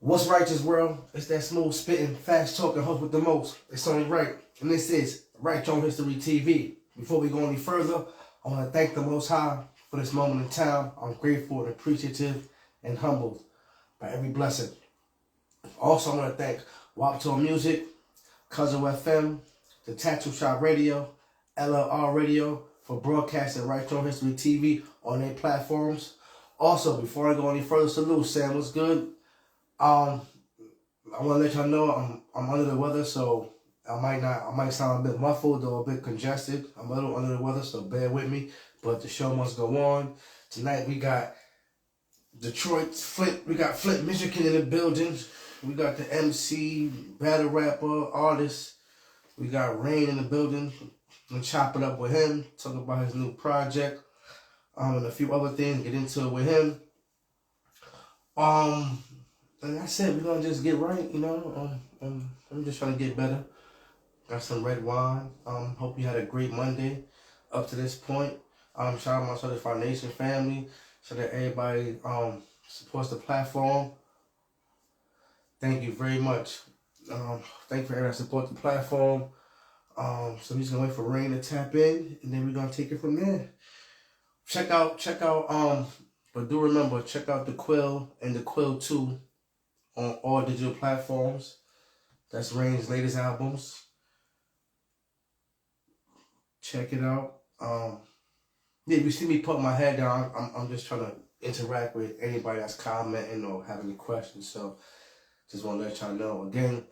What's righteous, world? It's that smooth spitting, fast talking host with the most. It's only right. And this is Write Your Own History TV. Before we go any further, I want to thank the Most High for this moment in time. I'm grateful and appreciative and humbled by every blessing. Also, I want to thank Wapto Music, Cousin FM, the Tattoo Shop Radio, LLR Radio for broadcasting Write Your Own History TV on their platforms. Also, before I go any further, salute, Sam, what's good? I want to let y'all know I'm under the weather, so I might sound a bit muffled or a bit congested. I'm a little under the weather, so bear with me. But the show must go on. Tonight we got we got Flint, Michigan in the building. We got the MC, battle rapper, artist. We got Rain in the building. Gonna chop it up with him, talk about his new project, and a few other things. Get into it with him. Like I said, we're gonna just get right, you know. I'm just trying to get better. Got some red wine. Hope you had a great Monday up to this point. Shout out my Certified Nation family. So that everybody supports the platform. Thank you very much. Thank you for everyone that support the platform. So we're just gonna wait for Rain to tap in, and then we're gonna take it from there. Check out. But do remember, check out the Quill and the Quill 2 on all digital platforms. That's Rain's latest albums. Check it out. Yeah, if you see me put my head down, I'm just trying to interact with anybody that's commenting or have any questions. So just want to let y'all know. Again,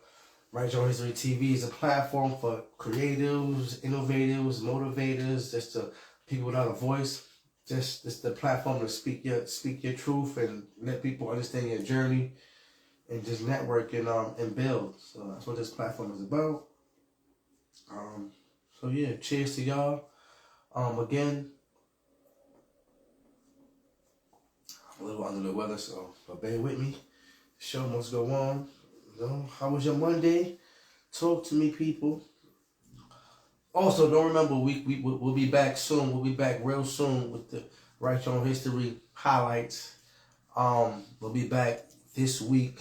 Write Your Own History TV is a platform for creatives, innovators, motivators, just the people without a voice. Just the platform to speak your truth and let people understand your journey and just network and build. So that's what this platform is about. So yeah, cheers to y'all. Again, I'm a little under the weather, but bear with me. The show must go on. You know, how was your Monday? Talk to me, people. Also, don't remember, we'll be back soon. We'll be back real soon with the Write Your Own History highlights. We'll be back this week.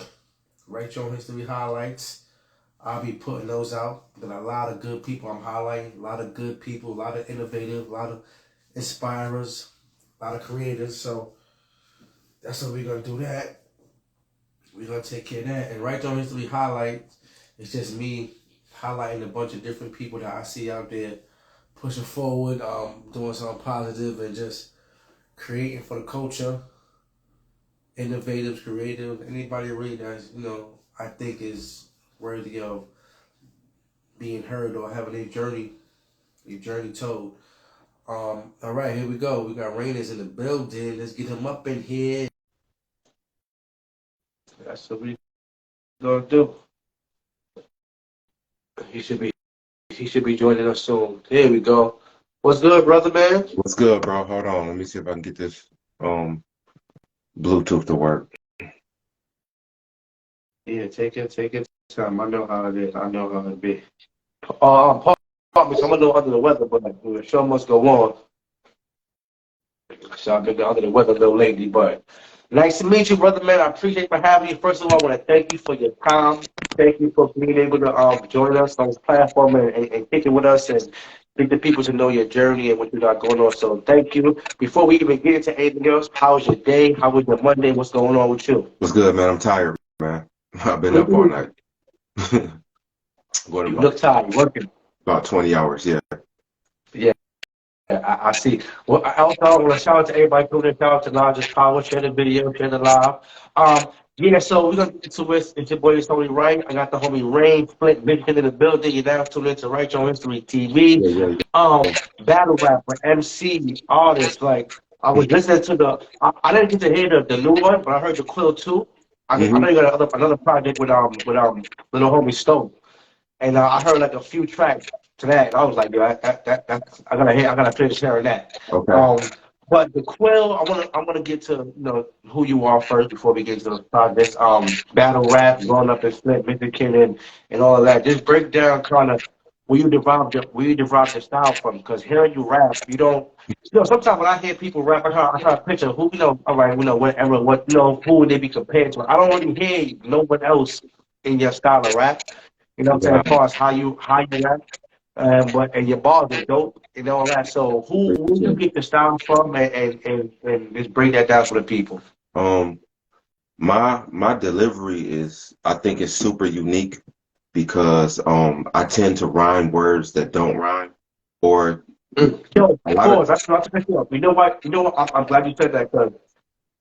Write Your Own History highlights. I'll be putting those out. Got a lot of good people I'm highlighting. A lot of good people. A lot of innovative. A lot of inspirers. A lot of creators. So that's what we're going to do that. We're going to take care of that. And Write Your Own History highlights. It's just me highlighting a bunch of different people that I see out there pushing forward, doing something positive and just creating for the culture. Innovative, creative, anybody really that's, I think is worthy of being heard or having a journey told. All right, here we go. We got Rainers in the building. Let's get him up in here. That's what we gonna do. He should be joining us soon. Here we go. What's good, brother, man? What's good, bro? Hold on. Let me see if I can get this Bluetooth to work. Yeah, take it time. I know how it is. I know how it be. Pardon me, I'm a little under the weather, but the show must go on. So I've been under the weather a little lately, but nice to meet you, brother, man. I appreciate for having you. First of all, I want to thank you for your time. Thank you for being able to join us on this platform and kick it with us and get the people to know your journey and what you got going on. So thank you. Before we even get into anything else, how was your day? How was your Monday? What's going on with you? What's good, man? I'm tired, man. I've been up all night. You look tired. Working. About 20 hours, yeah. Yeah. I see. Well, I also want to shout out to everybody tuning in. Shout out to Largest Power. Share the video, share the live. Yeah, so we're going to get to it. It's your boy, it's only right. I got the homie Rain, Flint, Michigan in the building. You're now tuned into Write Your Own History TV. Yeah. Battle rapper, MC, artist. Like, I was listening to I didn't get to hear the new one, but I heard the Quill 2. I know you got another project with little homie Stone. And I heard like a few tracks to that, and I was like, yo, I gotta finish hearing that. Okay. But the Quill, I wanna get to who you are first before we get to the projects. Battle rap, growing up in Flint, Michigan, and all of that. Just break down kind of where you derive your style from? Because hearing you rap, you don't. You know, sometimes when I hear people rap, I try to picture who, you know, all right, you know, whatever, what, you know, who would they be compared to? I don't really hear no one else in your style of rap. You know what I'm saying? Nah, As far as how you rap, but and your bars are dope and all that. So who you appreciate it. get the style from, and just bring that down for the people. Um, my delivery is, I think, it's super unique because I tend to rhyme words that don't rhyme, or Yo, a lot of, pause. That's not to pick you up. You know what? You know what? I'm glad you said that because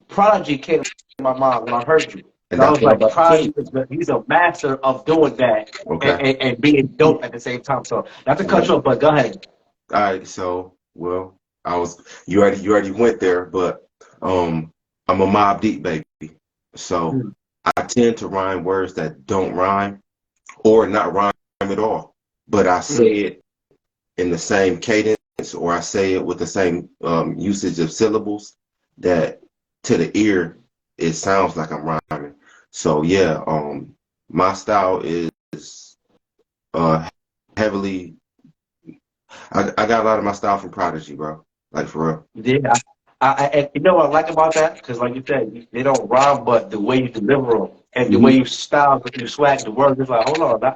Prodigy came to my mind when I heard you. and And I that's was what I'm like, about to tell you. Prodigy he's a master of doing that Okay. and being dope at the same time. So not to cut Yeah. you off, but go ahead. All right. So, well, you already went there, but I'm a Mob Deep baby. So Mm, I tend to rhyme words that don't rhyme or not rhyme at all, but I say mm. it in the same cadence, or I say it with the same usage of syllables that to the ear it sounds like I'm rhyming. So yeah, my style is uh heavily. I got a lot of my style from Prodigy, bro. Like for real. Yeah, and you know what I like about that? Because like you said, they don't rhyme, but the way you deliver them and the way Hmm. you style, you swag the words, it's like, hold on.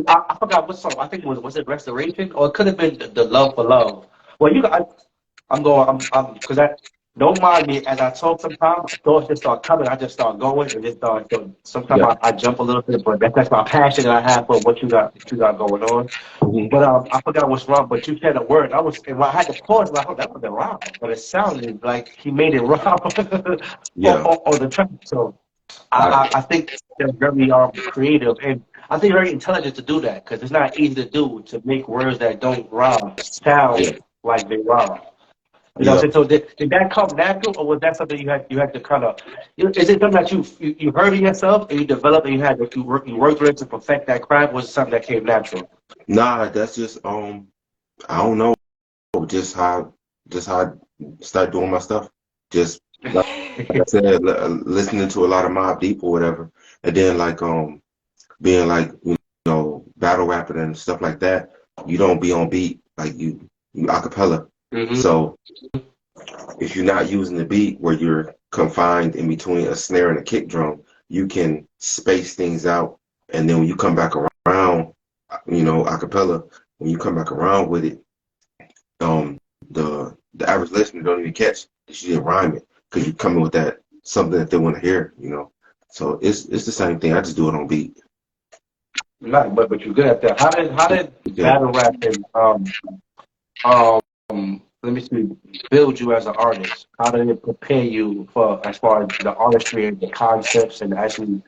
I forgot what song. I think was it Restoration? Or it could have been the Love for Love. Well, because that, don't mind me as I talk sometimes, thoughts just start coming. I just start going and just start, so sometimes Yeah. I jump a little bit, but that's my passion that I have for what you got going on. Hmm. But I forgot what's wrong. But you said a word. And when I had to pause. Like, oh, that wasn't wrong. But it sounded like he made it wrong Yeah. on the track. So I, I think they're very creative, and I think very intelligent to do that because it's not easy to do to make words that don't rhyme yeah. sound like they rhyme. You know what Yeah. I'm saying? So did that come natural, or was that something you had to kind of? Is it something that you heard of yourself and you developed and you worked with it to perfect that craft? Was it something that came natural? Nah, that's just I don't know, just how I start doing my stuff. Just like I said, listening to a lot of Mobb Deep or whatever, and then like being like battle rapping and stuff like that. You don't be on beat, like you acapella. Hmm. So if you're not using the beat where you're confined in between a snare and a kick drum, you can space things out, and then when you come back around, acapella, when you come back around with it, um, the average listener don't even catch that you didn't rhyme it because you come in with that something that they want to hear. So it's the same thing. I just do it on beat. Not, but you're good at that. How did Yeah. battle rapping um let me see build you as an artist? How did it prepare you for as far as the artistry and the concepts and actually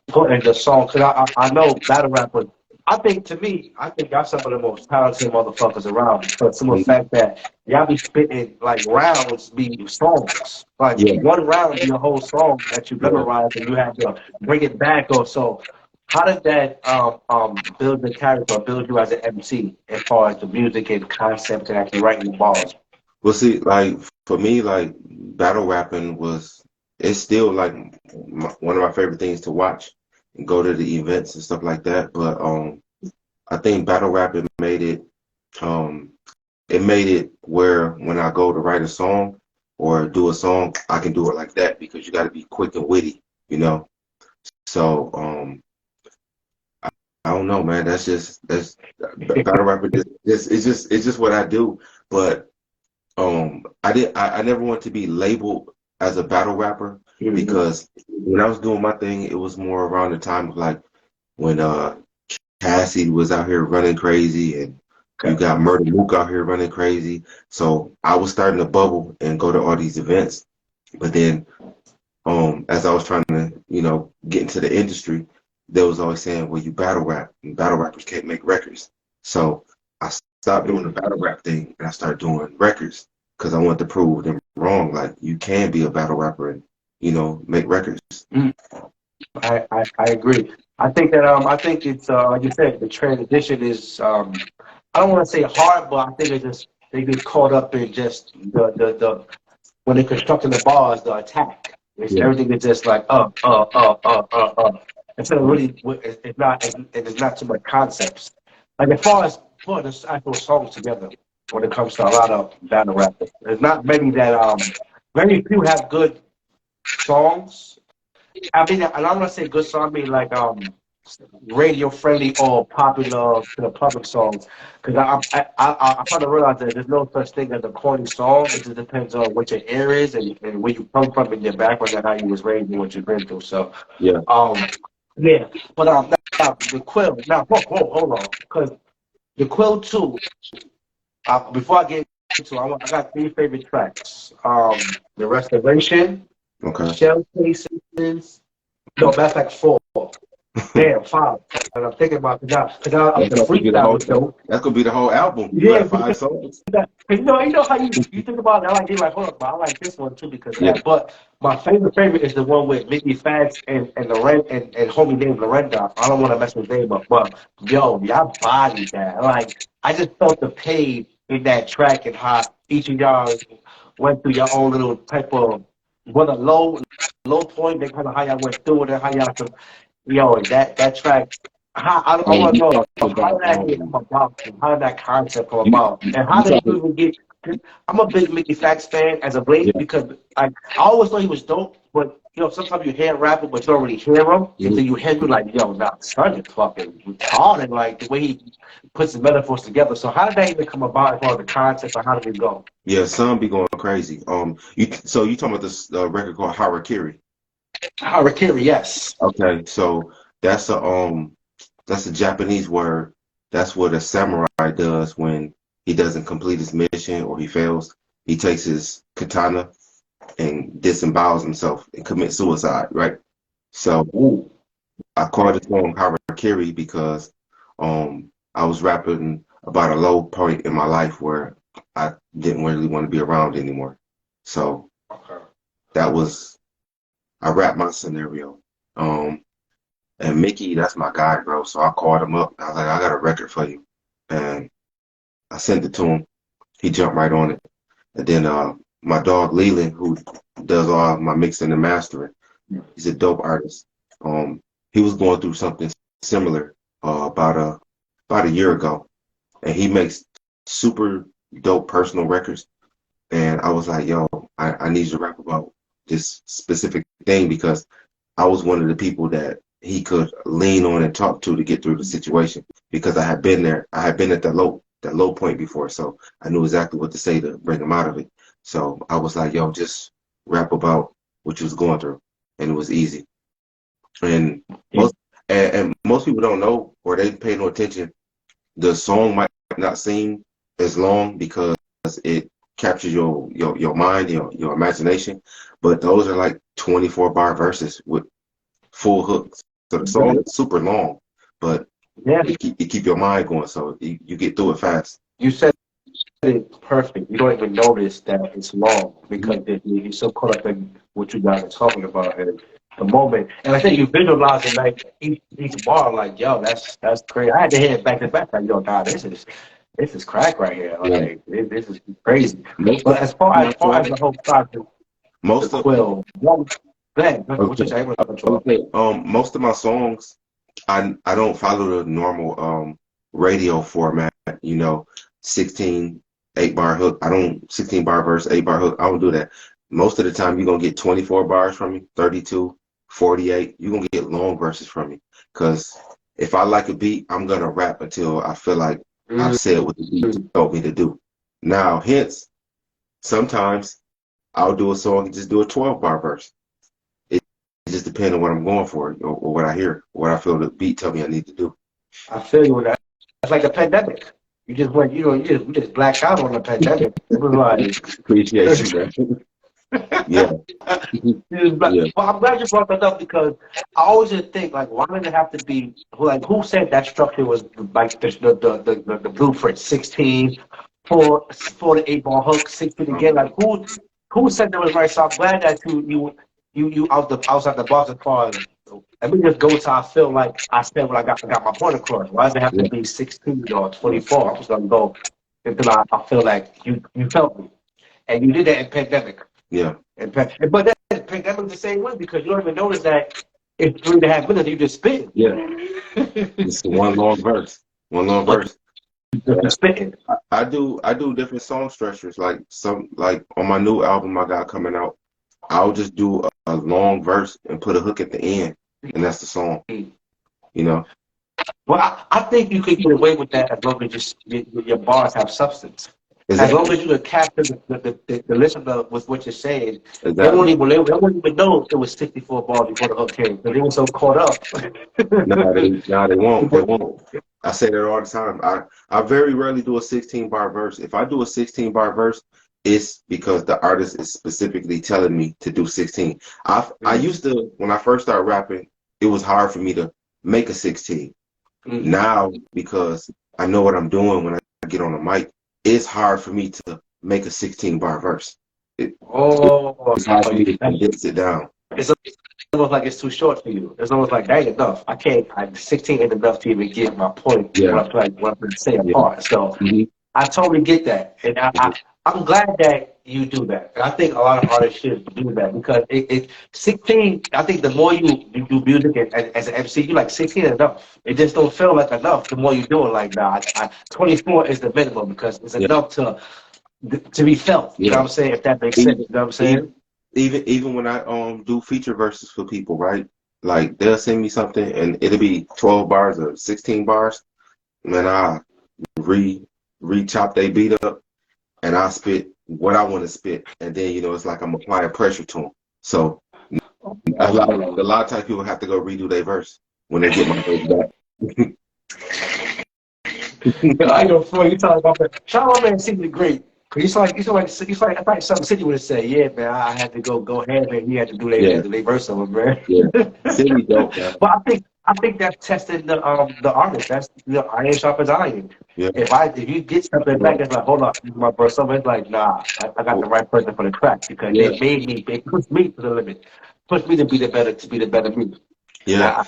putting the song? Because I know battle rappers. I think to me, I think y'all some of the most talented motherfuckers around because some of the fact that y'all be spitting like rounds be songs. Like Yeah. one round be a whole song that you Yeah. memorize and you have to bring it back or so. How did that build the character or build you as an MC as far as the music and concept and actually writing the bars? Well, see, like for me, like battle rapping it's still like one of my favorite things to watch and go to the events and stuff like that. But I think battle rapping um, made it where when I go to write a song or do a song, I can do it like that because you got to be quick and witty. So I don't know, man. That's battle rapping. It's just what I do. But I never wanted to be labeled as a battle rapper Mm-hmm. because when I was doing my thing, it was more around the time of like when Cassie was out here running crazy and you Okay. got Murder Mook out here running crazy. So I was starting to bubble and go to all these events. But then as I was trying to, get into the industry, they was always saying, well, you battle rap and battle rappers can't make records. So I stopped doing the battle rap thing and I started doing records because I wanted to prove them wrong. Like you can be a battle rapper and, make records. Mm, I agree. I think it's like you said, the transition is I don't want to say hard, but I think it's just they get caught up in just the when they're constructing the bars, the attack. Yeah. Everything is just like Instead of really, it's not too much concepts. Like as far as put the actual songs together when it comes to a lot of battle rappers. There's not many that very few have good songs. I mean, and I'm gonna say good song. I mean like radio friendly or popular to the public songs. Because I'm trying to realize that there's no such thing as a corny song. It just depends on what your ear is and where you come from in your background and how you was raised and what you've been through. So Yeah. yeah. But now the Quill. Now hold on, because the Quill too. Before I get into, I got three favorite tracks. The Restoration, Okay. Shell Cases. No, that's like four. Damn, five. And I'm thinking about it now. Because the freestyle was dope. That could be the whole album. You Yeah, have 5 songs. you know how you think about it. I like it like hold up, but I like this one too because of Yeah. that. But my favorite is the one with Mickey Facts and Loren and homie named Lorenda. I don't want to mess his name up, but yo, y'all bodied that. Like I just felt the pain in that track and how each of y'all went through your own little type of whether low point, then kind of how y'all went through it and how y'all could, yo, that track. I want to know how did that come about? How did that concept come about? And how did you even get? I'm a big Mickey Facts fan as of late because I always thought he was dope, but sometimes you hear rapper, but you don't really hear him until you hear him like, yo, now son is fucking retarded, like the way he puts the metaphors together. So how did that even come about as far as the concept, or how did it go? Yeah, some be going crazy. You talking about this record called Harakiri? Harakiri, yes. Okay, so that's a Japanese word. That's what a samurai does when he doesn't complete his mission or he fails. He takes his katana and disembowels himself and commits suicide, right? So I called the song Harakiri because I was rapping about a low point in my life where I didn't really want to be around anymore. So that was, I rapped my scenario. And Mickey, that's my guy, bro. So I called him up. I was like, I got a record for you. And I sent it to him. He jumped right on it. And then my dog Leland, who does all my mixing and mastering, he's a dope artist. He was going through something similar about a year ago. And he makes super dope personal records. And I was like, yo, I need you to rap about this specific thing because I was one of the people that he could lean on and talk to get through the situation because I had been there. I had been at that low point before, so I knew exactly what to say to bring him out of it. So I was like, yo, just rap about what you was going through, and it was easy. And most people don't know or they pay no attention. The song might not seem as long because it captures your mind, your imagination, but those are like 24-bar verses with full hooks. So the song is super long, but you keep your mind going, so you get through it fast. You said it perfect. You don't even notice that it's long because you're so caught up in what you guys are talking about and the moment. And I think you visualize it like each bar, like, yo, that's crazy. I had to hear it back to back, like, yo, God, this is crack right here. Like, this is crazy. But as far as the whole project, most of Quill, what you say? Most of my songs, I don't follow the normal radio format, 16 8-bar hook. 16-bar verse, 8-bar hook. I don't do that. Most of the time you're gonna get 24 bars from me, 32, 48. You're gonna get long verses from me. Cause if I like a beat, I'm gonna rap until I feel like I've said what the beat told me to do. Now, hence, sometimes I'll do a song and just do a 12-bar verse. It just depends on what I'm going for or what I hear, what I feel the beat tell me I need to do. I feel you with that. It's like the pandemic. You just went, we just blacked out on the pandemic. It was like appreciation, man. Yeah. Well, I'm glad you brought that up because I always just think like, why did it have to be like who said that structure was like the blueprint 16 for the 8-bar hook 16 again? Like who said that was right? So I'm glad that you outside the box as far as let me just go to I feel like I said what I got my point across. Why does it have to be 16 or 24? I'm just gonna go until I feel like you felt me, and you did that in pandemic. Yeah. But that pandemic the same way because you don't even notice that it's 3.5 minutes you just spit. Yeah. It's one long verse. One long verse. the spitting. I do different song structures. Like on my new album I got coming out, I'll just do a long verse and put a hook at the end, and that's the song. You know. Well, I think you could get away with that as long as your bars have substance. As long as you can capture the listener with what you're saying, Exactly. they won't even know it was 64 bars before the hook came. Because they were so caught up. They won't. They won't. I say that all the time. I very rarely do a 16-bar verse. If I do a 16-bar verse, it's because the artist is specifically telling me to do 16. I used to, when I first started rapping, it was hard for me to make a 16. Now, because I know what I'm doing when I get on the mic, it's hard for me to make a 16-bar verse. It's hard for me to condense it down. It's almost like it's too short for you. It's almost like that ain't enough. 16 ain't enough to even get my point. Yeah. What I'm saying apart. So I totally get that, and I'm glad that you do that. And I think a lot of artists should do that because 16. I think the more you do music as an MC, you like 16 is enough. It just don't feel like enough. The more you do it, like 24 is the minimum because it's enough to be felt. You know what I'm saying? If that makes sense. You know what I'm saying? Even when I do feature verses for people, right? Like they'll send me something and it'll be 12 bars or 16 bars, and then I re-chop they beat up, and I spit what I want to spit, and then it's like I'm applying pressure to them. So a lot of times people have to go redo their verse when they get my verse back. I know before you talk about that. Shout out, man, City the Great. It's like I thought something City would say, yeah, man, I had to go ahead, man. You had to do their verse of them, man. Yeah, City dope, man. But I think that's testing the artist. That's iron sharp as iron. Yeah. If you get something back that's like, hold on, my verse, somebody's like, nah, I got the right person for the track because they pushed me to the limit, pushed me to be the better me. Yeah.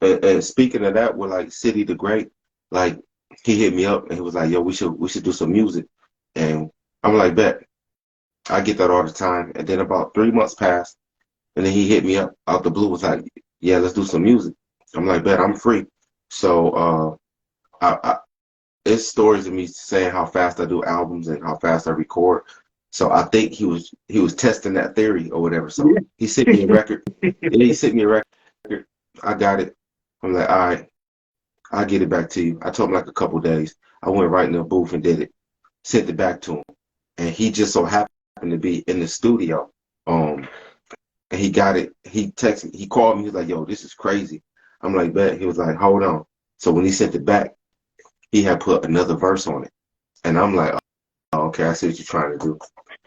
And speaking of that, with like City the Great, like he hit me up and he was like, yo, we should do some music. And I'm like, bet. I get that all the time. And then about 3 months passed, and then he hit me up out the blue, was like, yeah, let's do some music. I'm like, bet, I'm free. So it's stories of me saying how fast I do albums and how fast I record. So I think he was testing that theory or whatever. So he sent me a record. He sent me a record. I got it. I'm like, all right, I'll get it back to you. I told him like a couple days. I went right in the booth and did it. Sent it back to him. And he just so happened to be in the studio. And he got it. He texted me. He called me. He was like, yo, this is crazy. I'm like, bet. He was like, hold on. So when he sent it back, he had put another verse on it. And I'm like, oh, okay, I see what you're trying to do.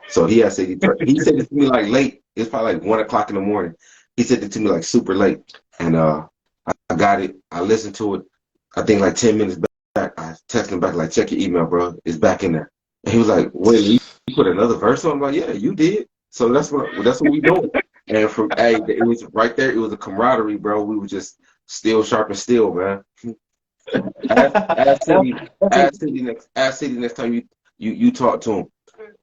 So he said it to me like late. It's probably like 1 o'clock in the morning. He sent it to me like super late. And I got it. I listened to it. I think like 10 minutes back. I texted him back like, check your email, bro. It's back in there. And he was like, wait, you put another verse on? I'm like, yeah, you did. So that's what we doing. And it was right there. It was a camaraderie, bro. We were just still sharp and steel, man. Ask City next time you talk to him.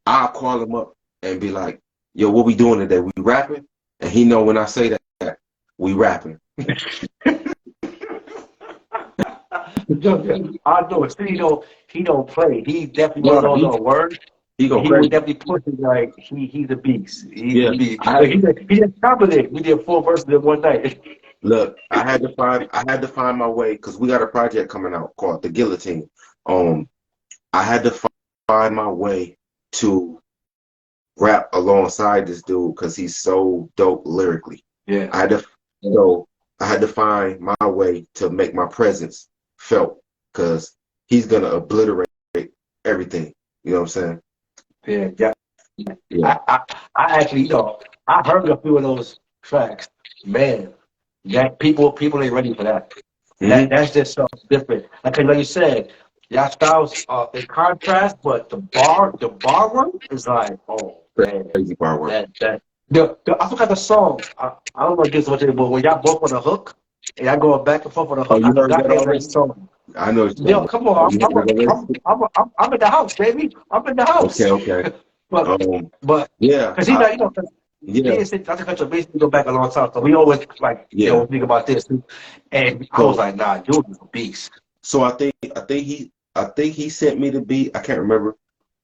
I'll call him up and be like, yo, what we doing today? We rapping? And he know when I say that, we rapping. I know it. He don't play. He definitely don't know a word. He would definitely push it like he's a beast. He's a beast. He just complimented. We did 4 verses in one night. Look, I had to find my way because we got a project coming out called The Guillotine. I had to find my way to rap alongside this dude because he's so dope lyrically. Yeah. I had to find my way to make my presence felt because he's gonna obliterate everything. You know what I'm saying? Yeah. I actually, I heard a few of those tracks. Man, that people ain't ready for that. That's just something different. Like you said, y'all styles in contrast, but the bar work is like, oh man, crazy bar work. I forgot the song. I don't know if this is what it is, but when y'all both on the hook and y'all going back and forth on the hook, you heard that already? Song. I know. Yo, come on! I'm in the house, baby. I'm in the house. Okay. but yeah, because I think I basically go back a long time, so we always think about this, and I was like, nah, dude is a beast. So I think I think he sent me the beat. I can't remember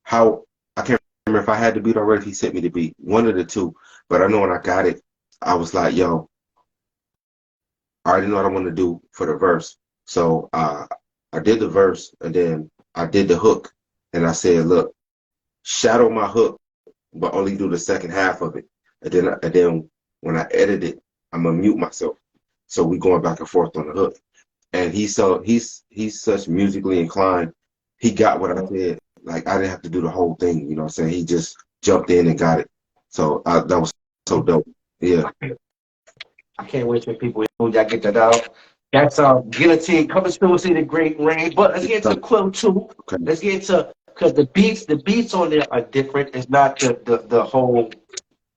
how. I can't remember if I had the beat already. If he sent me the beat, one of the two. But I know when I got it, I was like, "Yo, I already know what I want to do for the verse." So I did the verse, and then I did the hook, and I said, "Look, shadow my hook, but only do the second half of it." And then when I edit it, I'm gonna mute myself. So we going back and forth on the hook. And he's such musically inclined. He got what I said. Like I didn't have to do the whole thing. You know what I'm saying? He just jumped in and got it. So that was so dope. Yeah. I can't wait for people who y'all get that out. That's Guillotine coming soon, see the great rain. But let's get into Quill 2. Okay. Let's get into, because the beats on there are different. It's not the whole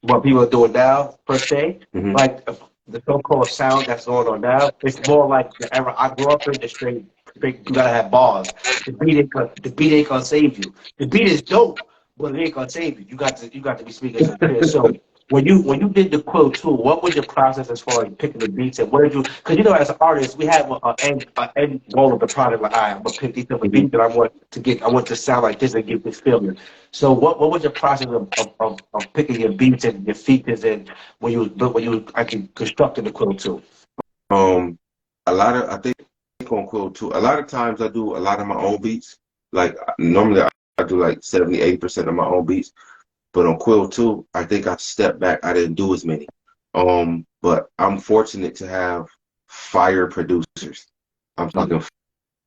what people are doing now per se. Mm-hmm. Like the so-called sound that's going on now. It's more like the era I grew up in. The straight you gotta have bars. The beat ain't gonna save you. The beat is dope, but it ain't gonna save you. You got to be speaking some clear. So when you did the Quill tool, what was your process as far as picking the beats and what did you? Because as an artist, we have an end goal of the product. Like, all right, I'm gonna pick these different beats that I want to sound like this and give this feeling. So what was your process of picking your beats and your features and when you actually constructed the Quill tool? I think on Quill too. A lot of times I do a lot of my own beats. Like normally I do like 70-80% of my own beats. But on Quill 2, I think I stepped back. I didn't do as many. But I'm fortunate to have fire producers. I'm talking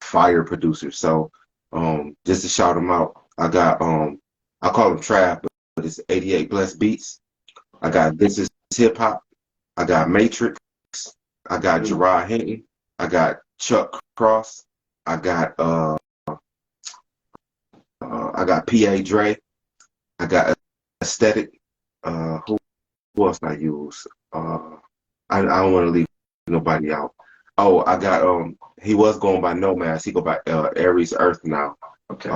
fire producers. So just to shout them out, I got I call them trap, but it's 88 Blessed Beats. I got This Is Hip Hop. I got Matrix. I got Gerard Hinton. I got Chuck Cross. I got PA Dre. I got Aesthetic. Who else I use? I don't want to leave nobody out. Oh, I got he was going by Nomads. He go by Aries Earth now. Okay.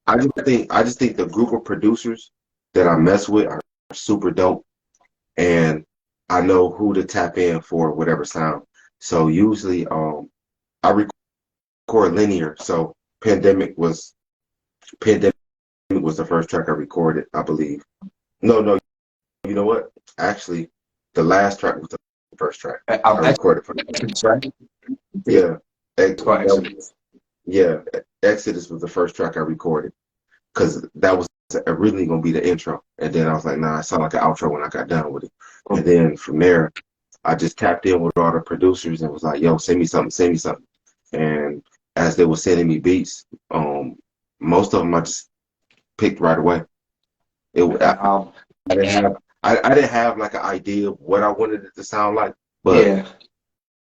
I just think the group of producers that I mess with are super dope, and I know who to tap in for whatever sound. So usually I record linear. So Pandemic was the first track I recorded, I believe. No, you know what? Actually, the last track was the first track I recorded for Right? Yeah. Exodus. Yeah. Exodus was the first track I recorded because that was originally going to be the intro. And then I was like, nah, it sounded like an outro when I got done with it. And then from there, I just tapped in with all the producers and was like, yo, send me something. And as they were sending me beats, most of them I just picked right away. I didn't have like an idea of what I wanted it to sound like, but Yeah.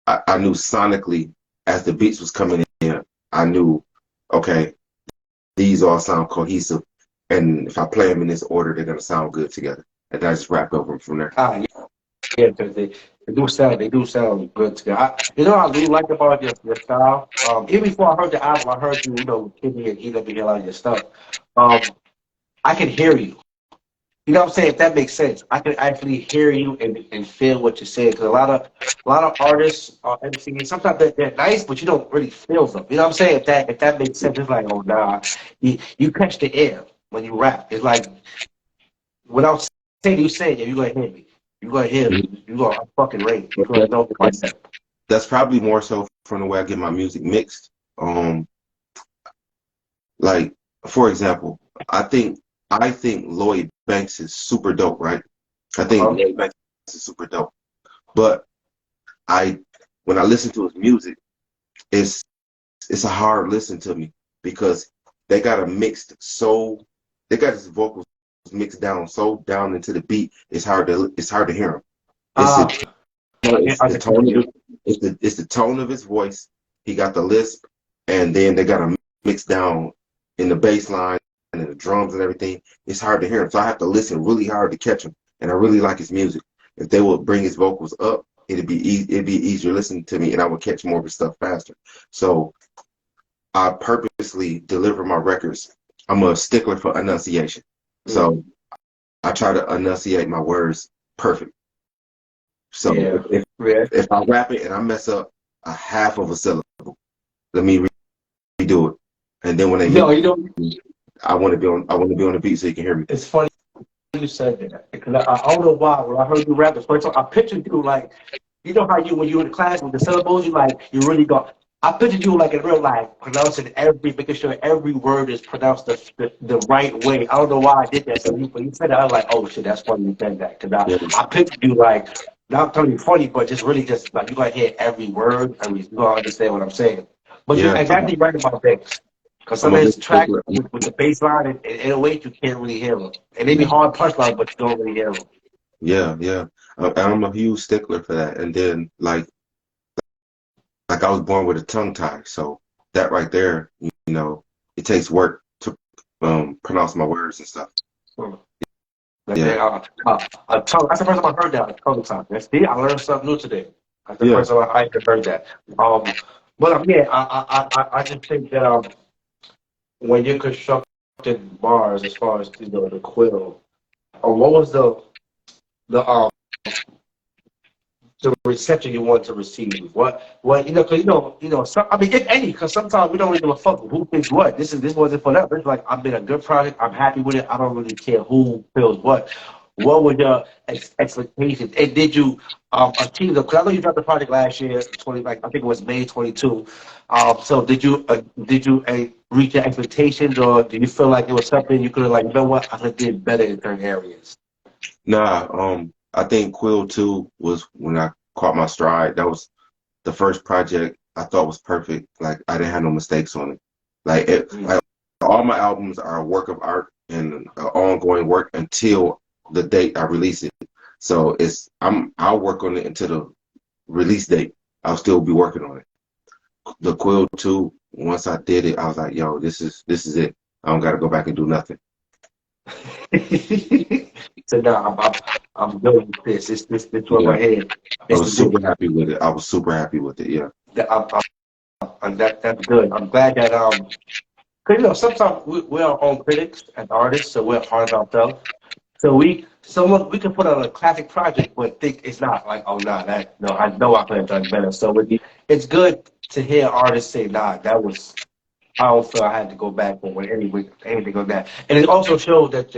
I knew sonically as the beats was coming in, I knew, okay, these all sound cohesive, and if I play them in this order, they're gonna sound good together. And I just rapped over them from there. Yeah, because they do sound good together. I really like about your style. Even before I heard the album, I heard you, Kimmy and EW hear a lot of your stuff. I can hear you. You know what I'm saying? If that makes sense, I can actually hear you and feel what you're saying. Because a lot of artists are MCs. Sometimes they're nice, but you don't really feel them. You know what I'm saying? If that makes sense, it's like, oh nah, you catch the air when you rap. It's like without saying you say it, yeah, you're gonna hear me. You're gonna hear me. You're gonna fucking rate. You're gonna know the concept. That's probably more so from the way I get my music mixed. Like for example, I think Lloyd Banks is super dope, right? I think Lloyd Banks is super dope. But when I listen to his music, it's a hard listen to me because they got his vocals mixed down so down into the beat. It's hard to hear him. It's the tone of his voice. He got the lisp, and then they got him mixed down in the bass line and the drums and everything. It's hard to hear him, so I have to listen really hard to catch him. And I really like his music. If they would bring his vocals up, it'd be easier listening to me, and I would catch more of his stuff faster. So I purposely deliver my records. I'm a stickler for enunciation, so I try to enunciate my words perfect. So if I rap it and I mess up a half of a syllable, let me redo it. And then when they Yo, you hit, know, I want to be on the beat so you can hear me. it's funny you said that because I don't know why. When I heard you rap the first time, I pictured you like, you know how you when you in class with the syllables, you like you really go. I pictured you like in real life, pronouncing making sure every word is pronounced the right way. I don't know why I did that. So when you said that, I was like, oh shit, that's funny you said that. Because Yeah, I pictured you like, not trying to be funny, but just really just like you gotta hear every word. I mean, you gotta understand what I'm saying. But you yeah. exactly right about that. Because I'm some a of big his tracks stickler. with the bass line and 808, you can't really hear them. And they be Yeah, hard punchline, but you don't really hear them. yeah, yeah. I'm a huge stickler for that. And then like I was born with a tongue tie, so that right there, it takes work to pronounce my words and stuff. Like Yeah, a tongue. That's the first time I heard that. A tongue time. That's it. I learned something new today. That's the yeah. first time I ever heard that. But yeah, I just think that when you're constructing bars, as far as the quill, or what was the the reception you want to receive. What because some, I mean, if any, because sometimes we don't really give a fuck who thinks what. This wasn't for them. It's like I've been a good project. I'm happy with it. I don't really care who feels what. What were your expectations? And did you achieve them? Because I know you dropped the project last year, 20 like I think it was May 22. So did you reach your expectations, or do you feel like it was something you could have like, you know what, I could have did better in certain areas? Nah, I think Quill 2 was when I caught my stride. That was the first project I thought was perfect. Like I didn't have no mistakes on it. Like all my albums are a work of art and an ongoing work until the date I release it. So I'll work on it until the release date. I'll still be working on it. The Quill 2, once I did it, I was like, yo, this is it. I don't gotta go back and do nothing. So no, I'm doing this. This one Yeah. right here. I It's was the super happy with it. I was super happy with it. Yeah. that's good. I'm glad that 'cause, sometimes we're our own critics and artists, so we're hard on ourselves. So we can put out a classic project, but think it's not like, oh nah, that no, I know I could have done better. So it's good to hear artists say, nah, that was, I don't feel I had to go back or anything like that. And it also shows that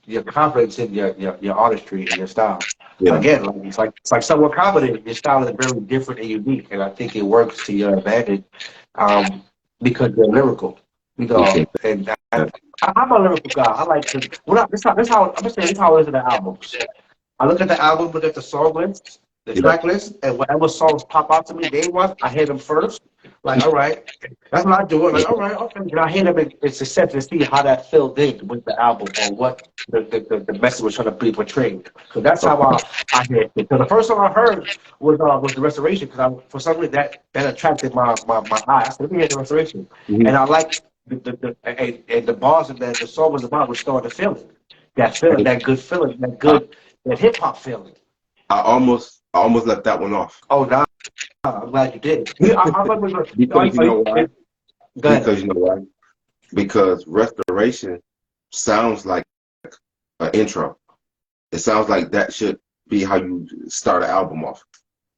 your confidence in your artistry and your style. Yeah. Again, like it's like someone commented, your style is very different and unique, and I think it works to your advantage, because you're lyrical. Appreciate And that. I'm a lyrical guy. I like to. This how I'm gonna say this how it is in the albums. I look at the album, look at the song list, the Yeah. track list, and whatever songs pop out to me day one, I hear them first. Like, all right, that's what I do. Like, all right, okay. And I hear them in success and see how that filled in with the album or what the message was trying to be portrayed. So that's how I hear it. So the first song I heard was the Restoration because for some reason that attracted my eye. I said, let me hear the Restoration, Mhm. and I like and the bars of that the song was about restoring the feeling, that good feeling, I, that hip hop feeling. I almost left that one off Oh, nah, I'm glad you did. I remember. because you know why? Go ahead. Because you know why? Because Restoration sounds like an intro. It sounds like that should be how you start an album off.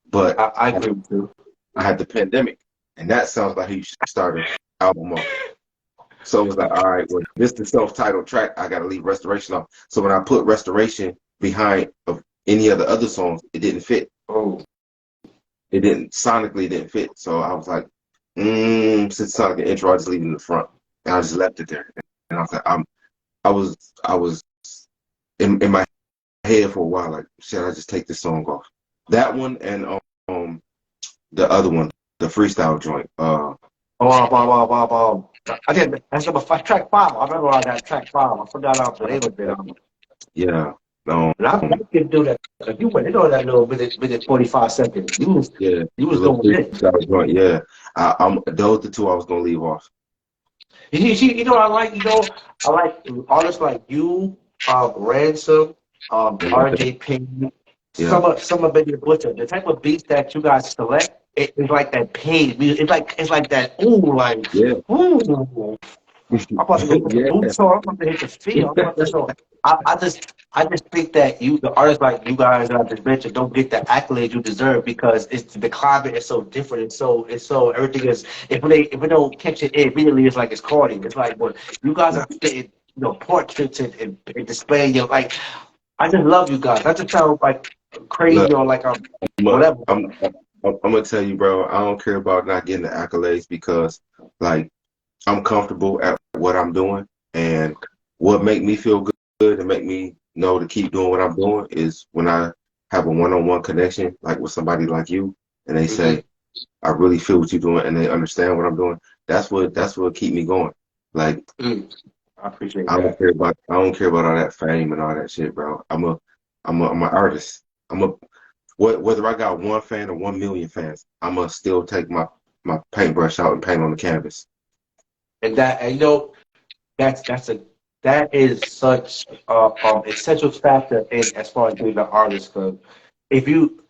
But I agree with you. I had the pandemic, and that sounds like how you should start an album off. So it was like, all right, well, this is the self-titled track. I got to leave Restoration off. So when I put Restoration behind of any of the other songs, it didn't fit. Oh, It didn't sonically it didn't fit. So I was like, since it's not like an intro, I just leave it in the front, and I just left it there. And I was like, I was in my head for a while, like, should I just take this song off? That one and the other one, the freestyle joint. I did. That's number five, track five. I remember I got track five. I forgot out the name of it. Yeah, um, And I can do that. If you went in on that little minute 45 seconds, yeah, you the was little doing it. freestyle joint. Yeah, those the two I was gonna leave off. I like artists like you, Ransom, RJ Payne, Yeah, some of Benny Butcher. The type of beats that you guys select, it's like that pain music. It's like that ooh, like yeah, ooh. I'm about to go hit the Yeah. boot song. I'm about to hit the field. I'm about to so I just think that the artists like you guys that I just mentioned don't get the accolades you deserve because the climate is so different. It's so everything is if we don't catch it immediately, it's like it's corny. It's like what you guys are getting, portraits and displaying your like. I just love you guys. I just sound like Look, crazy or like I'm I'm, whatever. I'm gonna tell you, bro. I don't care about not getting the accolades because, like, I'm comfortable at what I'm doing, and what make me feel good and make me know to keep doing what I'm doing is when I have a one-on-one connection, like with somebody like you, and they Hmm. say, "I really feel what you're doing," and they understand what I'm doing. That's what keep me going. Like, Mm, I appreciate that. I don't care about all that fame and all that shit, bro. I'm an artist. Whether I got one fan or 1 million fans, I'm gonna still take my paintbrush out and paint on the canvas. And that is such essential factor in as far as being an artist. Because if you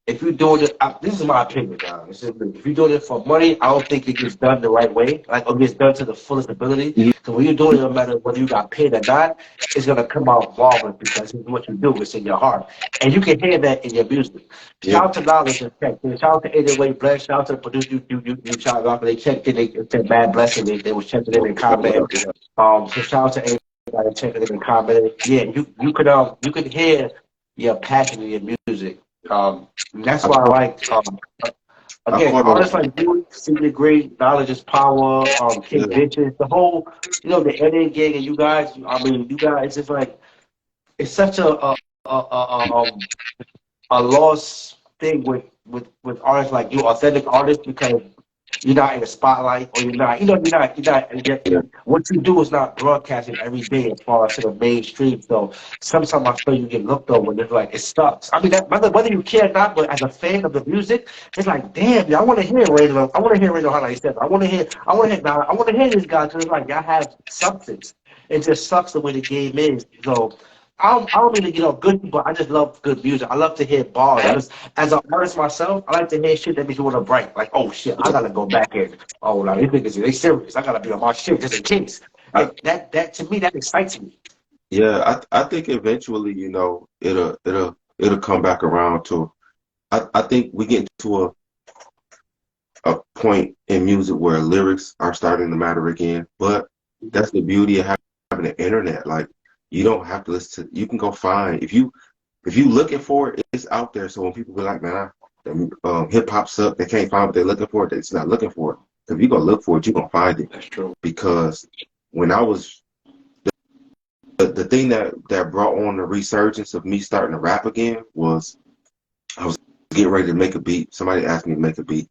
if you're doing it, this is my opinion, guys. If you're doing it for money, I don't think it gets done the right way, like or gets done to the fullest ability. Mhm. Because when you're doing it, no matter whether you got paid or not, it's gonna come out flawless because it's what you do. It's in your heart, and you can hear that in your music. Yeah, Shout out to Knowledge and Tech. Shout out to 808 Bless. Shout out to the producer. You shout out. They checked in. They said mad blessing. They was checking in and what commenting. up, what up? So shout out to everybody checking in and commenting. Yeah, you could hear your passion in your music. And that's I why I caught like I again caught artists on. like you, Secret Great, Knowledge is Power, King Yeah, Bitches, the whole the Indian gang and you guys. I mean, you guys. It's like it's such a lost thing with artists like you, authentic artists, because you're not in the spotlight or yeah, what you do is not broadcasting every day as far as to the mainstream. So sometimes I feel you get looked over and it's like it sucks. I mean that whether you care or not, but as a fan of the music, it's like damn, I want to hear Radio. I want to hear Radio Hot 97. I want to hear these guys because it's like y'all have substance. It just sucks the way the game is. So I don't really get on good people. I just love good music. I love to hear bars. Because as an artist myself, I like to hear shit that makes me want to write. Like, oh shit, I gotta go back in. Oh, now these niggas, they serious. I gotta be on my shit just in case. I, And that to me, that excites me. yeah. I think eventually, it'll come back around to. I think we get to a point in music where lyrics are starting to matter again. But that's the beauty of having the internet. Like, you don't have to listen to. You can go find if you looking for it, it's out there. So when people be like, man, hip hop suck, they can't find what they're looking for. They're just not looking for it. If you gonna look for it, you gonna find it. That's true. Because when I was the thing that brought on the resurgence of me starting to rap again was I was getting ready to make a beat. Somebody asked me to make a beat,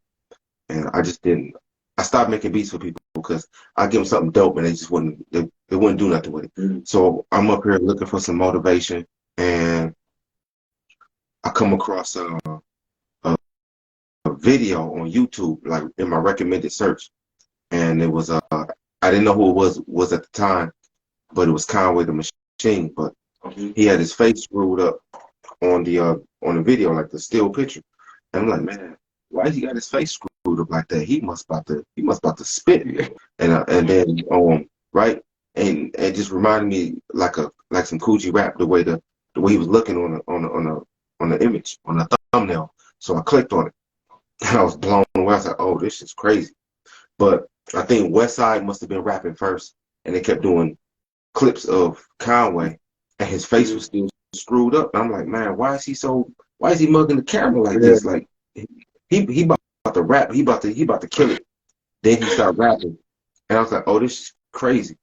and I just didn't. I stopped making beats for people because I give them something dope, and they just wouldn't. They wouldn't do nothing with it. Mm-hmm. So I'm up here looking for some motivation, and I come across a video on YouTube, like in my recommended search, and it was I didn't know who it was at the time, but it was Conway the Machine, but he had his face screwed up on the video, like the still picture. And I'm like, man, why he got his face screwed up like that? He must about to spit. And then right, and just reminded me like some Coogee rap, the way he was looking on the image, on the thumbnail. So I clicked on it and I was blown away. I was like, oh, this is crazy. But I think Westside must have been rapping first, and they kept doing clips of Conway, and his face was still screwed up. And I'm like, man, why is he mugging the camera like Yeah. this? Like he about to rap, he about to kill it. Then he started rapping, and I was like, oh, this is crazy.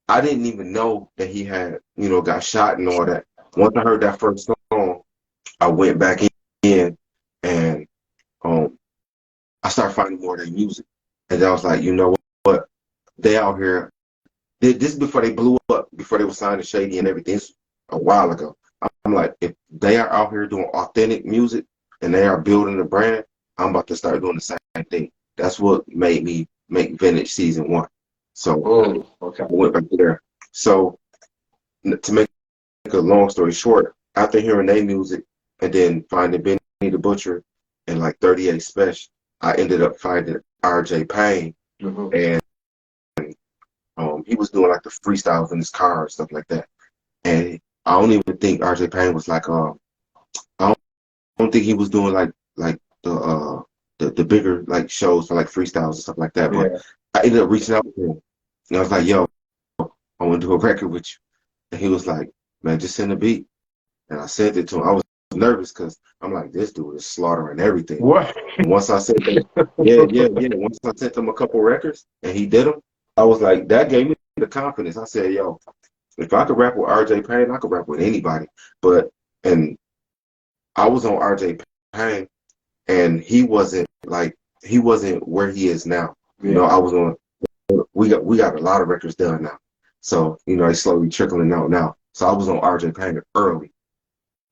I didn't even know that he had, got shot and all that. Once I heard that first song, I went back in and I started finding more of their music. And then I was like, you know what? They out here. This is before they blew up, before they were signed to Shady and everything. It's a while ago. I'm like, if they are out here doing authentic music and they are building a brand, I'm about to start doing the same thing. That's what made me make Vintage Season 1. So Okay. I went back there. So to make a long story short, after hearing their music and then finding Benny the Butcher and like 38 Special, I ended up finding RJ Payne Mm-hmm. and he was doing like the freestyles in his car and stuff like that. And I don't even think RJ Payne was like I don't think he was doing like the bigger like shows for like freestyles and stuff like that. But Yeah. I ended up reaching out to him and I was like, yo, I want to do a record with you. And he was like, man, just send a beat. And I sent it to him. I was nervous because I'm like, this dude is slaughtering everything. What? And once I sent him, yeah. Once I sent him a couple records and he did them, I was like, that gave me the confidence. I said, yo, if I could rap with RJ Payne, I could rap with anybody. And I was on RJ Payne and he wasn't where he is now. Yeah. You know, I was on, we got a lot of records done now. So, you know, it's slowly trickling out now. So I was on RJ Payne early.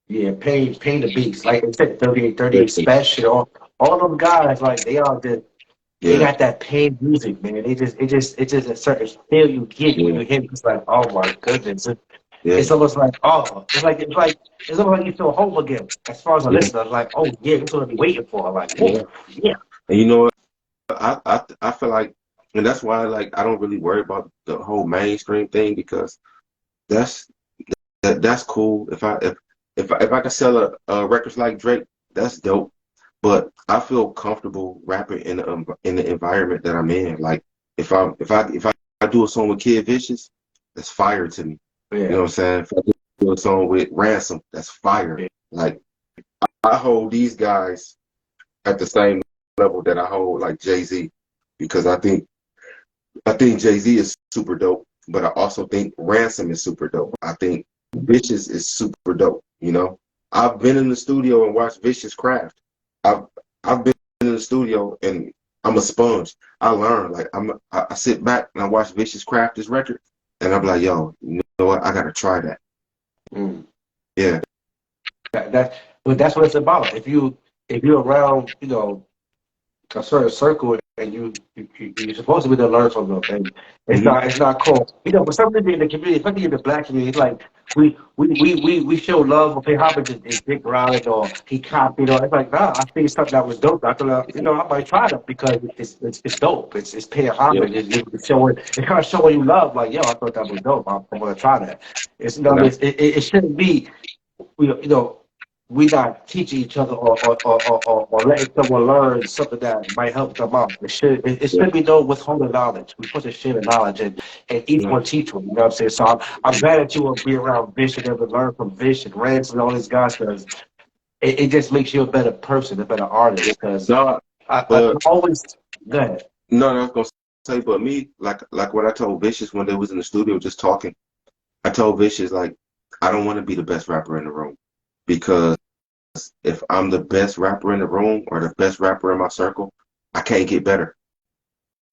Yeah, Payne the beats. Like I said, 38 special. All them guys, like they all did. They got that Payne music, man. It's just a certain feel you get when you hear it. It's like, oh my goodness. It's almost like, oh, it's almost like you feel home again. As far as a listener, like, oh yeah, that's what I've been waiting for. Like, whoa, yeah. And you know what? I feel like, and that's why like I don't really worry about the whole mainstream thing because that's cool. If I can sell a records like Drake, that's dope. But I feel comfortable rapping in the environment that I'm in. Like if I do a song with Kid Vicious, that's fire to me. Yeah. You know what I'm saying? If I do a song with Ransom, that's fire. Yeah. Like I hold these guys at the same level that I hold like Jay-Z because I think Jay-Z is super dope, but I also think Ransom is super dope. I think Vicious is super dope. You know, I've been in the studio and watched Vicious craft. I've been in the studio and I'm a sponge. I learn. Like I sit back and I watch Vicious craft this record, and I'm like, yo, you know what? I gotta try that. Yeah. But that's what it's about. If you're around, you know, a certain circle and you're supposed to be there to learn from them. And it's not cool. You know, for some reason in the community, especially in the black community, it's like we show love or pay homage is Big Raleigh or he copied or it's like, nah, I think something that was dope. I thought, you know, I might try it because it's dope. It's paying homage. It's showing, it's kind of showing you love. Like, yo, I thought that was dope. I'm gonna try that. It's you know, it shouldn't be, you know, we not teaching each other or letting someone learn something that might help them out. It should be no withholding knowledge. We're supposed to share the knowledge and each one teach one. You know what I'm saying? So I'm glad that you will be around Vish and able to learn from Vish and Rance and all these guys because it just makes you a better person, a better artist. Because I always go ahead. No, I was gonna say, but me, like what I told Vicious when they was in the studio just talking. I told Vicious like I don't want to be the best rapper in the room. Because if I'm the best rapper in the room or the best rapper in my circle, I can't get better.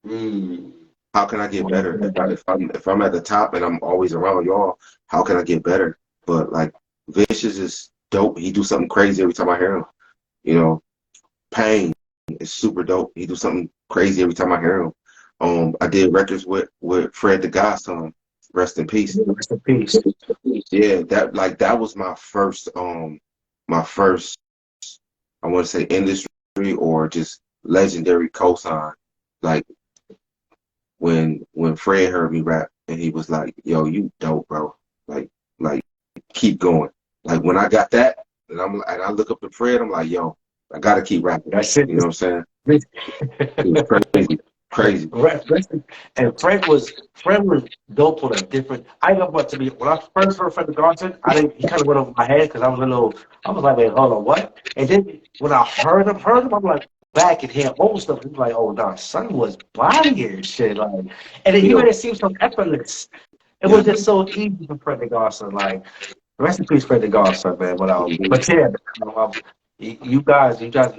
How can I get better? If I'm at the top and I'm always around y'all, how can I get better? But like Vicious is dope. He do something crazy every time I hear him. You know, Payne is super dope. He do something crazy every time I hear him. I did records with Fred the Godson. Rest in peace. Rest in peace. Yeah, that was my first I want to say industry or just legendary cosign. Like when Fred heard me rap and he was like, yo, you dope, bro. Like keep going. Like when I got that and I look up to Fred, I'm like, yo, I gotta keep rapping. That's it. You know what I'm saying? It was crazy. And Fred was dope on a different. I know what to me when I first heard Fred the Godson, he kind of went over my head because I was like, wait, hold on, what? And then when I heard him, I'm like back and hear old stuff. He was like, oh no, son was bodying and shit, like, and then he made it seem so effortless. It was just so easy for Fred the Godson, like. Rest in peace, Fred the Godson, man. But yeah, you guys inspire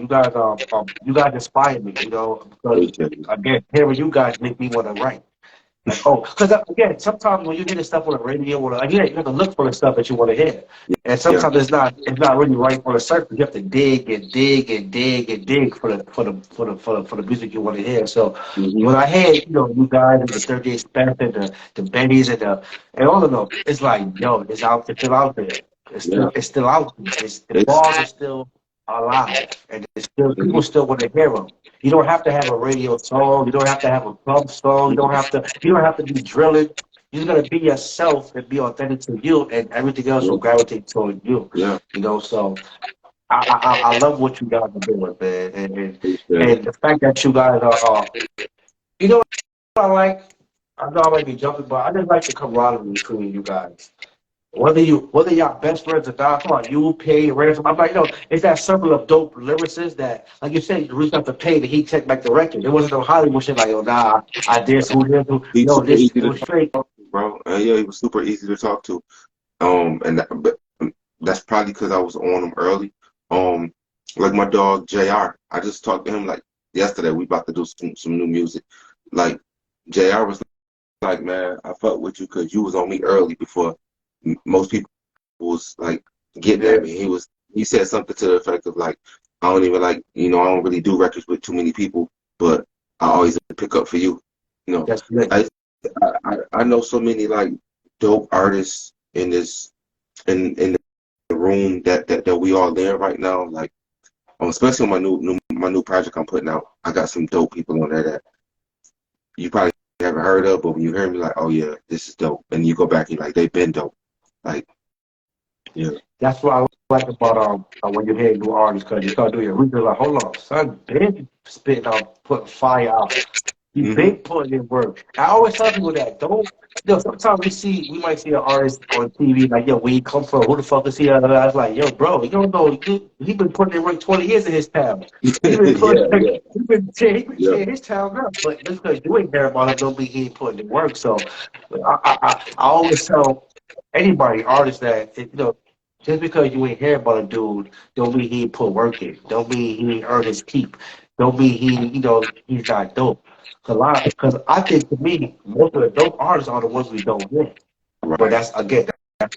me, you know. Because again, hearing you guys make me want to write. Like, because again, sometimes when you hear this stuff on the radio, you have to look for the stuff that you want to hear, and sometimes it's not really right on the surface. You have to dig and dig and dig and dig for the music you want to hear. So when I hear you guys and the 38 Special and the Bennies and all of them, it's like it's still out there. It's still out there. The bars are still alive, and it's still people still want to hear them. You don't have to have a radio song. You don't have to have a club song. You don't have to be drilling. You're gonna be yourself and be authentic to you, and everything else will gravitate toward you. Yeah. You know, so I love what you guys are doing, man, and the fact that you guys are you know what I like. I know I might be jumping, but I just like the camaraderie between you guys. Whether y'all best friends or not, come on, you pay, ransom. I'm like, it's that circle of dope lyricists that, like you said, you reached out to pay to he check back the record. There wasn't no Hollywood shit like, nah, I did who this, who. He's super This easy it to was straight. talk to, bro. Yeah, he was super easy to talk to. But that's probably because I was on him early. Like my dog JR, I just talked to him like yesterday. We about to do some new music. Like JR was like, man, I fuck with you because you was on me early before most people was like getting at me. He said something to the effect of like, I don't even like, I don't really do records with too many people, but I always pick up for you. That's good. I know so many like dope artists in in the room that we all there right now. Like, especially on my new project I'm putting out. I got some dope people on there that you probably haven't heard of, but when you hear me, like, oh yeah, this is dope, and you go back and like they've been dope. Like, yeah. That's what I like about when you hear new artists, because you start doing your research. Like, hold on, son, been spitting out, putting fire out. You been putting in work. I always tell people that sometimes we might see an artist on TV like, yo, where he come from? Who the fuck is he? I was like, yo, bro, you don't know. He been putting in work 20 years in his town. He been putting, he been tearing his town up. But just because you ain't hear about him, don't mean he ain't putting in work. So I always tell anybody, artists, that just because you ain't hear about a dude, don't mean he ain't put work in. Don't mean he ain't earned his keep. Don't mean he's not dope. Because I think, to me, most of the dope artists are the ones we don't get. But that's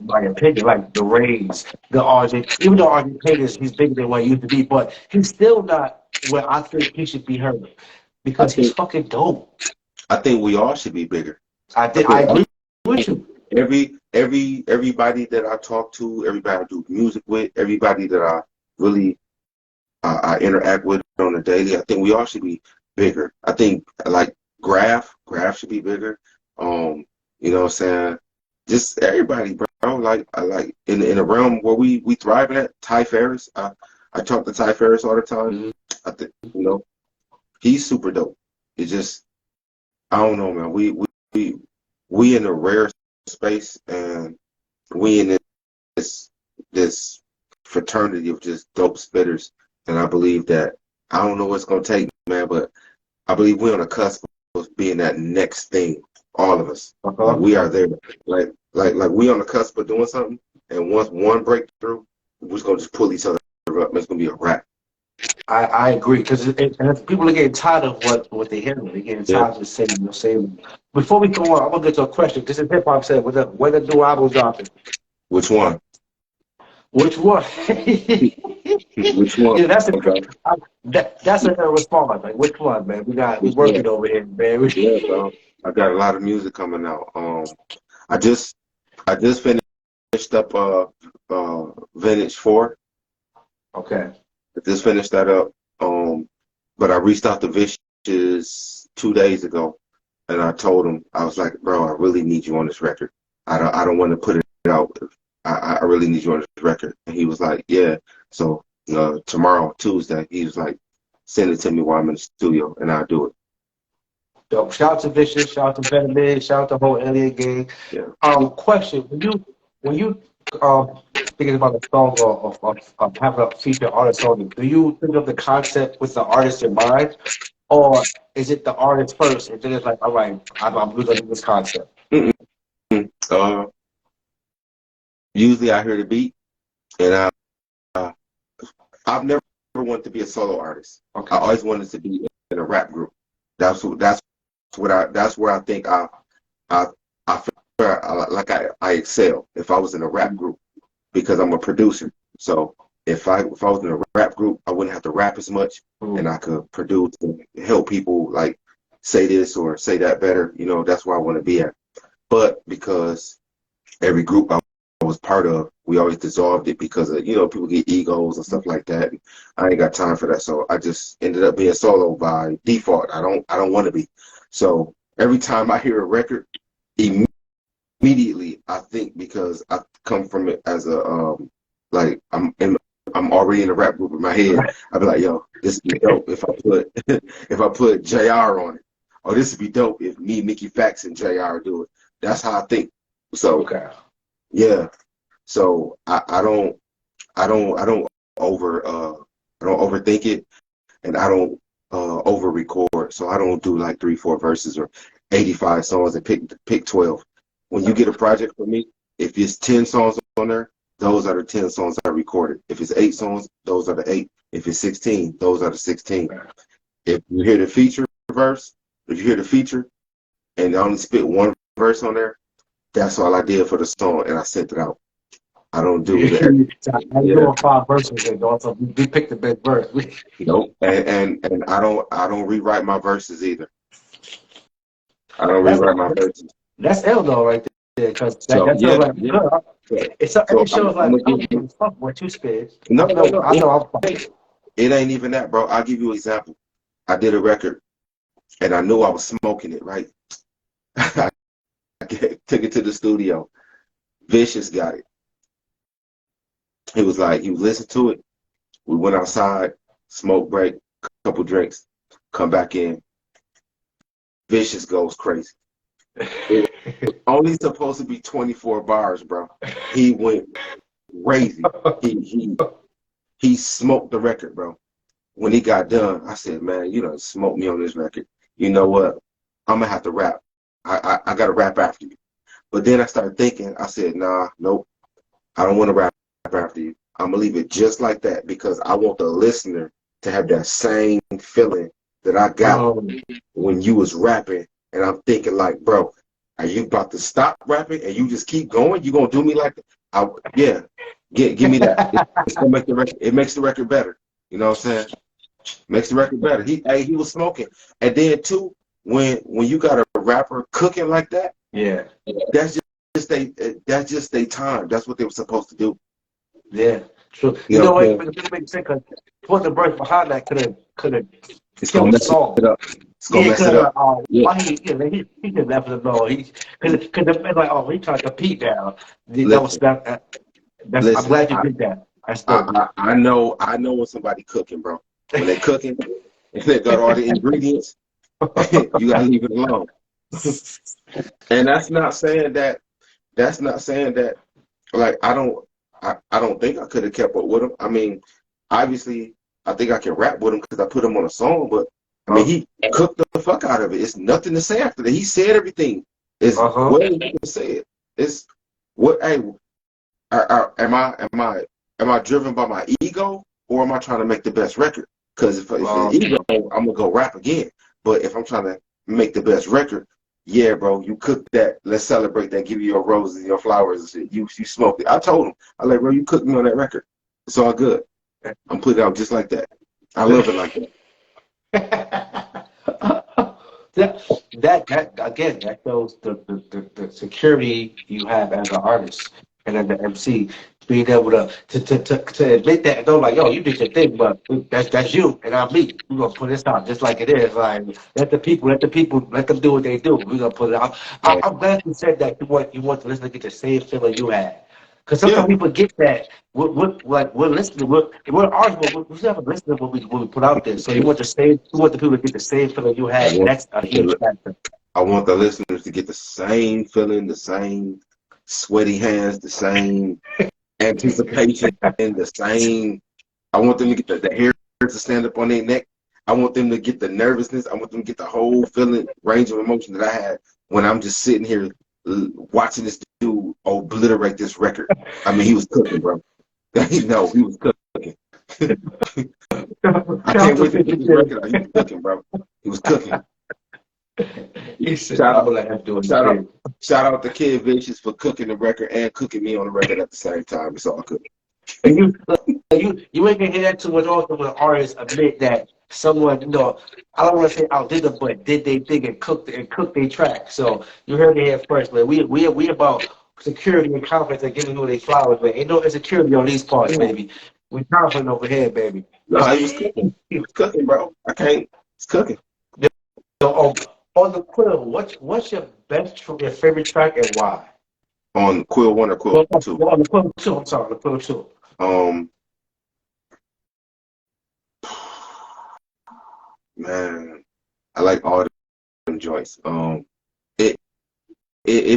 my opinion. Like the Rays, the RJ, even though RJ Payne he's bigger than what he used to be, but he's still not where I think he should be heard because he's fucking dope. I think we all should be bigger. I agree with you. Everybody that I talk to, everybody I do music with, everybody that I really I interact with on a daily, I think we all should be bigger. I think like Graph should be bigger. You know what I'm saying? Just everybody, bro. Like I like in the realm where we thriving at, Ty Ferris. I talk to Ty Ferris all the time. I think he's super dope. It's just I don't know, man. We in a rare space, and we in this fraternity of just dope spitters, and I believe that I don't know what's gonna take, man, but I believe we're on the cusp of being that next thing. All of us, like, we are there. Like we on the cusp of doing something, and once one breakthrough, we're just gonna just pull each other up. It's gonna be a wrap. I agree, because people are getting tired of what they hear. They're getting tired of the same. Before we go on, I'm gonna get to a question. This is hip hop said, when the new album dropping? Which one? Which one? Which one? Yeah, that's a response. Like, which one, man? We working over here, man. Yeah, bro. I got a lot of music coming out. I just finished up Vintage 4. Okay. I just finished that up. But I reached out to Vicious 2 days ago, and I told him, I was like, bro, I really need you on this record. I don't want to put it out. I really need you on this record. And he was like, yeah. So tomorrow, Tuesday, he was like, send it to me while I'm in the studio, and I'll do it. Dope. Shout out to Vicious, shout out to Better Man, shout out to the whole Alien gang. Yeah. Question: When you thinking about a song of having a feature artist on it, do you think of the concept with the artist in mind, or is it the artist first and then it's like, all right, I'm going to do this concept? Usually I hear the beat, and I've never wanted to be a solo artist. Okay. I always wanted to be in a rap group. That's where I think I feel like I excel if I was in a rap group, because I'm a producer. So if I was in a rap group, I wouldn't have to rap as much, and I could produce and help people like say this or say that better. That's where I want to be at. But because every group I was was part of, we always dissolved it because of, people get egos and stuff like that. I ain't got time for that. So I just ended up being solo by default. I don't want to be. So every time I hear a record, immediately I think, because I come from it as a like I'm already in a rap group in my head. I'd be like, yo, this would be dope if I put if I put JR on it. Or this would be dope if me, Mickey Fax, and JR do it. That's how I think. So yeah. So I don't overthink it, and I don't over record. So I don't do like 3-4 verses or 85 songs and pick 12. When you get a project from me, if it's 10 songs on there, those are the 10 songs I recorded. If it's 8 songs, those are the 8. If it's 16, those are the 16. If you hear the feature and I only spit one verse on there, that's all I did for the song, and I sent it out. I don't do that. I'm doing 5 verses and also we picked the best verse. Nope. And I don't rewrite my verses either. I don't rewrite my verses. That's L though right there, because that shows like good. It shows like fuck what you spit. No, I know it ain't even that, bro. I'll give you an example. I did a record and I knew I was smoking it, right? I took it to the studio. Vicious got it. He was listening to it. We went outside, smoke break, couple drinks, come back in. Vicious goes crazy. It was only supposed to be 24 bars, bro. He went crazy. He smoked the record, bro. When he got done, I said, man, you done smoked me on this record. You know what? I'm gonna have to rap. I gotta rap after you. But then I started thinking, I said, nah, nope. I don't want to rap after you. I'm gonna leave it just like that, because I want the listener to have that same feeling that I got when you was rapping. And I'm thinking like, bro, are you about to stop rapping and you just keep going? You gonna do me like that? Yeah, give me that. It's gonna make the record. It makes the record better. You know what I'm saying? Makes the record better. He was smoking, and then too, when you got a rapper cooking like that, that's just their time. That's what they were supposed to do. Yeah, true. You know what? It makes sense, because putting the verse behind that could have killed the song. It's gonna mess it up. Why he could left it alone. Because it's like, oh, he tried to compete now. I'm glad you did that. I know when somebody cooking, bro. When they cooking and they got all the ingredients, you gotta leave it alone. And that's not saying that. Like I don't think I could have kept up with him. I mean, obviously, I think I can rap with him because I put him on a song, but I mean, he cooked the fuck out of it. It's nothing to say after that. He said everything. It's what he can say it. It's what. Hey, am I driven by my ego, or am I trying to make the best record? Because if it's ego, I'm gonna go rap again. But if I'm trying to make the best record, yeah, bro, you cooked that. Let's celebrate that. Give you your roses and your flowers and shit. You smoked it. I told him. I like, bro, you cooked me on that record. It's all good. I'm putting it out just like that. I love it like that. that again, that shows the security you have as an artist and as an MC, being able to admit that and know, like, yo, you did your thing, but that's you and I'm me. We're gonna put this out just like it is. Like, let them do what they do. We're gonna put it out. I'm glad you said that you want the listener to get the same feeling you had. Because sometimes we forget that we're listening. We're artists. We're never listening when we put out there. So you want the people to get the same feeling you had. That's a huge factor. I want the listeners to get the same feeling, the same sweaty hands, the same anticipation, and the same. I want them to get the hair to stand up on their neck. I want them to get the nervousness. I want them to get the whole feeling, range of emotion that I had when I'm just sitting here watching this dude obliterate this record. I mean, he was cooking, bro. No, he was cooking. I can't wait to get this record out. He was cooking, bro. He was cooking. Shout out to Kid Vicious for cooking the record and cooking me on the record at the same time. It's all good. And you ain't gonna hear that too much often when artists admit that someone, I don't want to say outdid them, but did they thing and cooked their track. So you heard it here first, man. We about security and confidence and giving you their flowers, but ain't no insecurity on these parts, baby. We confident over here, baby. No, he was cooking. He was cooking, bro. I can't. It's cooking. So, on the Quill, what's your your favorite track and why? On Quill 1 or Quill 2? On the Quill 2, I'm sorry, the Quill 2. Man, I like all them joints. It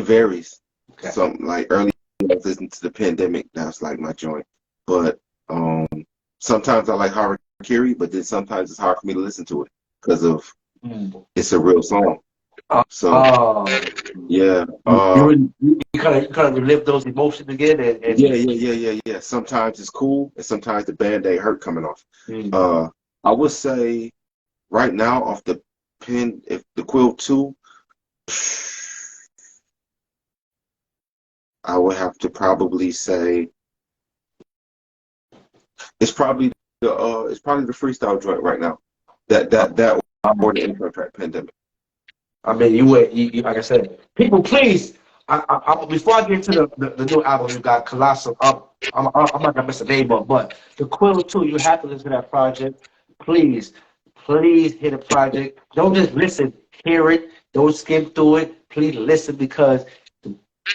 varies. Okay. Some like early I was listening to the Pandemic, that's like my joint. But sometimes I like Harakiri, but then sometimes it's hard for me to listen to it because of it's a real song. So yeah. You kind of relive those emotions again and Yeah. Sometimes it's cool and sometimes the Band-Aid hurt coming off. I would say right now off the pen, if the Quill 2, I would have to probably say it's probably the freestyle joint right now. That or the intro track, Pandemic. I mean, you like I said, people, please. Before I get into the new album, you got Colossal. I'm not gonna mess the name up, but the Quill 2, you have to listen to that project. Please hear the project. Don't just listen, hear it. Don't skim through it. Please listen because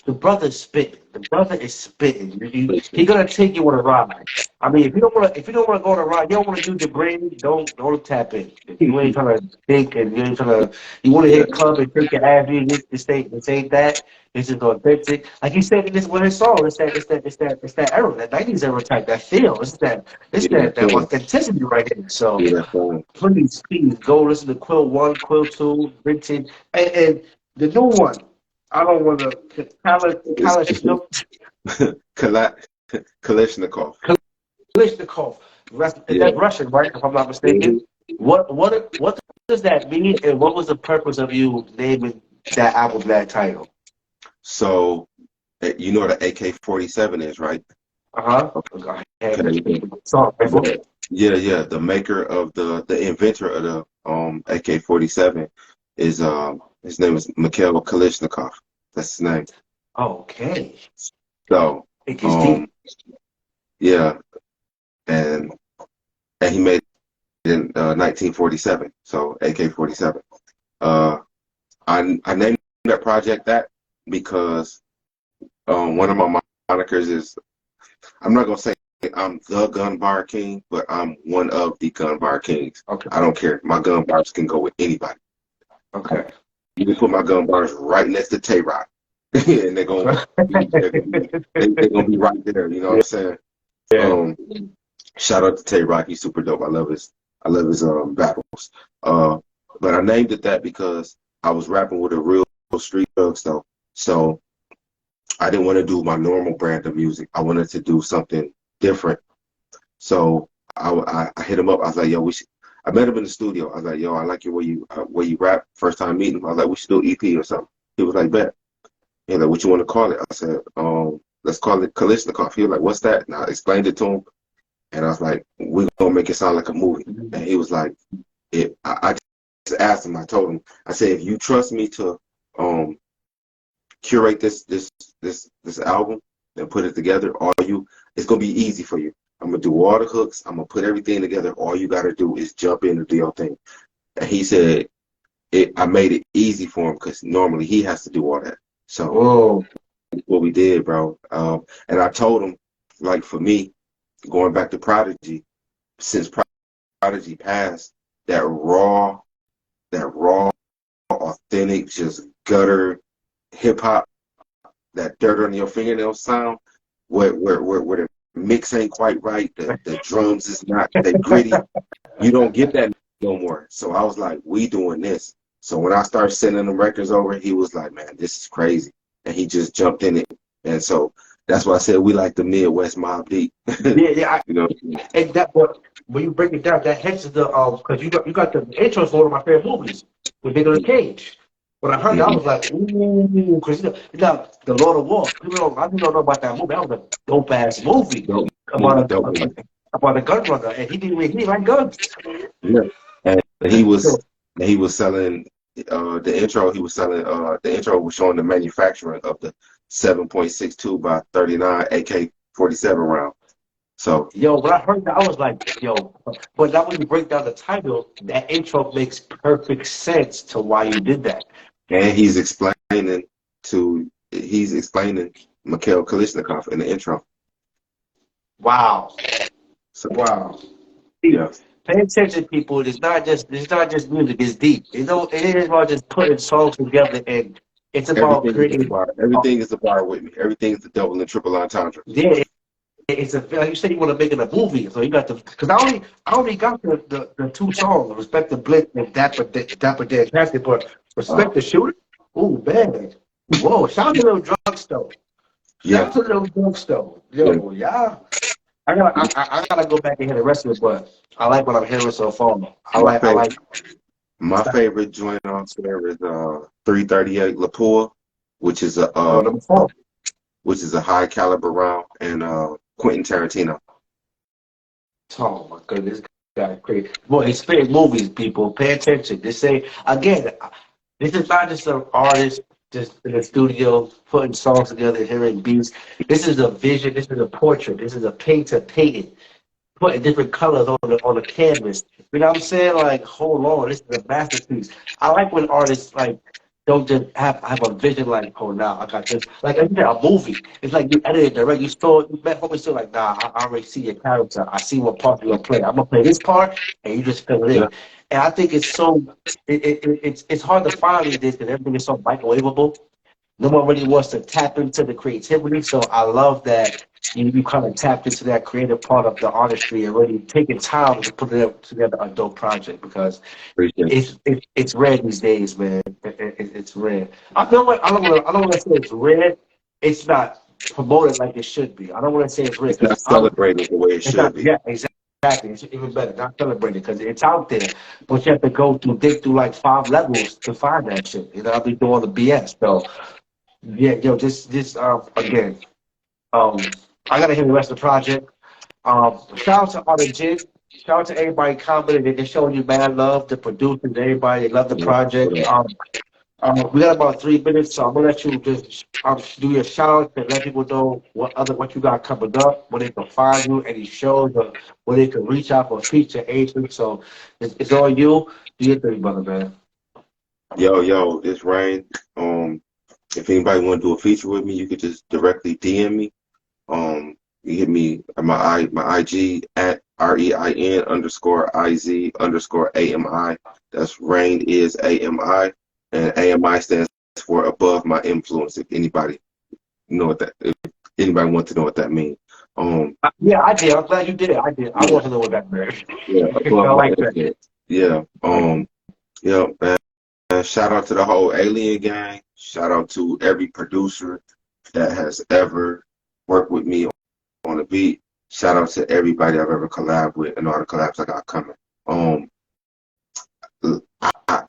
the brother is spitting. The brother is spitting. He's gonna take you on a ride. I mean, if you don't want to go on a ride, you don't want to use your brain. Don't tap in. If you ain't trying to think and you ain't trying to, you want to hit club and take your ass music. This ain't that. This is authentic. Like you said in this one his song, it's that era, that 90s era type, that feel. It's that authenticity right here. So please go listen to Quill 1, Quill 2, Vintage, and the new one. I don't want to Kalashnikov. Kalashnikov. That's Russian, right? If I'm not mistaken. What does that mean, and what was the purpose of you naming that album that title? So, you know what an AK-47 is, right? Okay. Yeah. The maker of the inventor of the AK-47 is his name is Mikhail Kalashnikov. That's his name. Okay. So yeah, and he made it in 1947. So AK-47. I named that project that because one of my monikers is, I'm not gonna say I'm the gun bar king, but I'm one of the gun bar kings. Okay. I don't care. My gun bars can go with anybody. Okay. You can put my gun bars right next to Tay-Rock, and they're gonna be right there. You know what I'm saying? Yeah. Shout out to Tay-Rock. He's super dope. I love his battles. But I named it that because I was rapping with a real street thug stuff. So I didn't want to do my normal brand of music. I wanted to do something different. So I hit him up. I was like, yo, I met him in the studio. I was like, yo, I like your way you rap. First time meeting him, I was like, we should do an EP or something. He was like, bet. He was like, what you want to call it? I said, let's call it Kalashnikov. He was like, what's that? And I explained it to him. And I was like, we're going to make it sound like a movie. And he was like, I just asked him, I told him, I said, if you trust me to curate this album and put it together, it's going to be easy for you. I'm going to do all the hooks. I'm going to put everything together. All you got to do is jump in and do your thing. And he said, I made it easy for him because normally he has to do all that. So that's what we did, bro. And I told him, like for me, going back to Prodigy, since Prodigy passed, that raw, authentic, just gutter hip hop, that dirt on your fingernail sound, where the mix ain't quite right, the drums is not that gritty. You don't get that no more. So I was like, we doing this. So when I started sending them records over, he was like, man, this is crazy. And he just jumped in it. And so that's why I said we like the Midwest Mob Deep. Yeah. You know. And that, but when you break it down, that hits the because you got the intro for one of my favorite movies with Nicolas Cage. When I heard that, I was like, ooh, because you know, the Lord of War. I don't know about that movie. That was a dope ass movie about a gun runner, and he didn't like guns. Yeah, and he was selling the intro. He was selling the intro was showing the manufacturing of the 7.62 by 39 AK-47 round. So Yo, when I heard that, I was like, yo, but now when you break down the title, that intro makes perfect sense to why you did that. and he's explaining Mikhail Kalishnikov in the intro. Wow. So Wow. yeah. Pay attention, people. It's not just music. It's deep. It ain't about just putting songs together, and it's about Everything is a creating. bar. Everything is a bar with me. Everything is the double and triple entendre. Yeah, it's a like you said you want to make it a movie, so you got to because I only got the two songs, Respect the Blitz and Dapper Dan Casket, but Respect the Shooter. Oh man, whoa! Shout out to Little Drugstore. Shout Yeah, out to Little Drugstore. yeah. Yo, yeah. I gotta go back and hear the rest of it, but I like what I'm hearing so far. I My like I favorite, like. my favorite joint on there is 338 Lapua, which is a Number four. high caliber round, and Quentin Tarantino. Oh my goodness, this guy crazy. Boy, it's fake movies, people. Pay attention. They say again, this is not just an artist just in the studio putting songs together and hearing beats. This is a vision. This is a portrait. This is a painter painting, putting different colors on the canvas. You know what I'm saying? Like, hold on, this is a masterpiece. I like when artists like don't just have a vision like, oh, now I got this. Like I did a movie. It's like you edited direct. You met homie still like, nah, I already see your character. I see what part you're gonna play. I'm gonna play this part, and you just fill it Yeah, in. And I think it's so it's hard to find these days because everything is so microwavable. No one really wants to tap into the creativity. So I love that you kind of tapped into that creative part of the artistry and really taking time to put together a dope project because appreciate it. it's rare these days, man. It's rare. I don't want to say it's rare. It's not promoted like it should be. I don't want to say it's rare It's not because celebrated the way it it's should not. be. Yeah, exactly. It's even better. Not celebrated because it's out there, but you have to dig through like 5 levels to find that shit. You know, I'll be doing the BS. So yeah, yo, this again. I gotta hear the rest of the project. Shout out to Art and Jig. Shout out to everybody commenting. They're showing you mad love. The producers, everybody, they love the Yeah, project. what up? We got about 3 minutes, so I'm gonna let you just do your shout out and let people know what you got coming up, where they can find you, any shows, or where they can reach out for feature agents. So it's all you. Do your thing, brother, man. Yo, this Rain. If anybody want to do a feature with me, you could just directly DM me. You hit me at my IG at REIN_IZ_AMI. That's Rain is AMI, and AMI stands for above my influence. If anybody if anybody wants to know what that means. Yeah, I did. I'm glad you did. I did. I Yeah, want to know what that meant. yeah, I above my like that. influence. Yeah. Yeah, man. Shout out to the whole Alien gang. Shout out to every producer that has ever worked with me on a beat. Shout out to everybody I've ever collabed with and all the collabs I got coming. Um, I,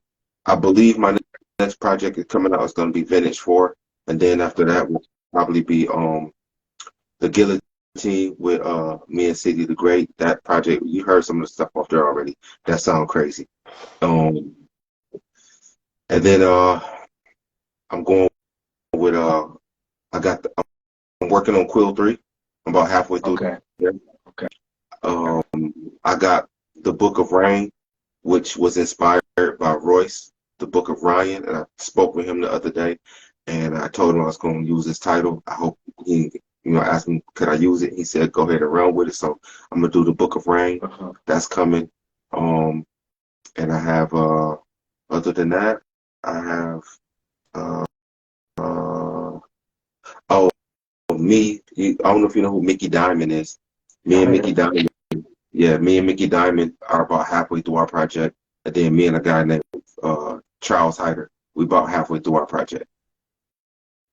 I believe my next project is coming out. It's going to be Vintage 4, and then after that will probably be the Guillotine with me and City the Great. That project, you heard some of the stuff off there already. That sound crazy. Um, and then I'm going with I'm working on Quill 3. I'm about halfway through Okay. there. Okay. I got the Book of Rain, which was inspired by Royce, the Book of Ryan, and I spoke with him the other day, and I told him I was going to use this title. I hope he, asked me, could I use it? He said, go ahead and run with it. So I'm gonna do the Book of Rain. That's coming. And I have, other than that, I have, uh, uh, oh, I don't know if you know who Mickey Diamond is. Me and Mickey Diamond. Yeah, me and Mickey Diamond are about halfway through our project, and then me and a guy named Charles Hyder, we about halfway through our project.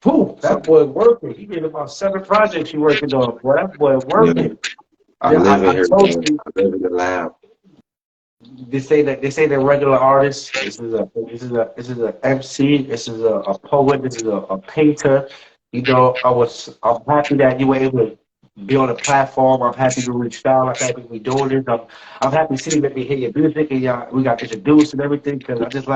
Whew, So that boy working. He did about 7 projects he working on. Boy, that boy yeah, working. I Yeah, live in I here, told man. you. I live in the lab. They say they're regular artists. This is a MC. This is a poet. This is a painter. I'm happy that you were able to be on the platform. I'm happy to reach out. I'm happy to be doing this. I'm happy to see you let me hear your music and y'all, we got introduced and everything because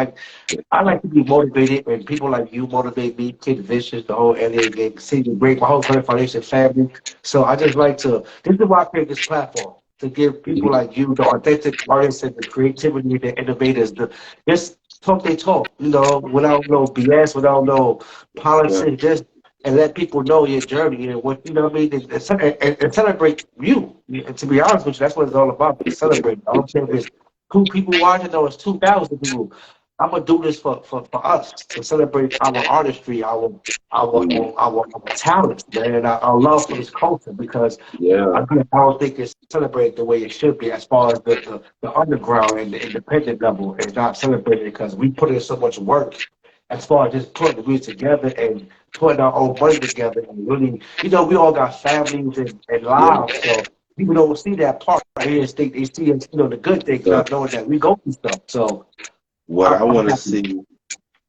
I like to be motivated, and people like you motivate me, Kid Vicious, the whole LA gang, see the great, my whole Credit Foundation family. So I just like to, this is why I create this platform, to give people like you, the authentic artists and the creativity, the innovators, the just talk they talk, you know, without no BS, without no Yeah. politics, just and let people know your journey and what you know what I mean, and celebrate you. And to be honest with you, that's what it's all about. To celebrate. I don't care if it's 2 people watching or it's 2,000 people. I'm gonna do this for us to celebrate our artistry, our talents, man, and our love for this culture. Because Yeah. I don't think it's celebrated the way it should be, as far as the underground and the independent level. It's not celebrated because we put in so much work, as far as just putting the music together and putting our own money together and really, you know, we all got families and Yeah. lives, so people don't see that part right here. They see us, you know, the good things, Yeah. not knowing that we go through stuff. So. What I I'm want to happy. see,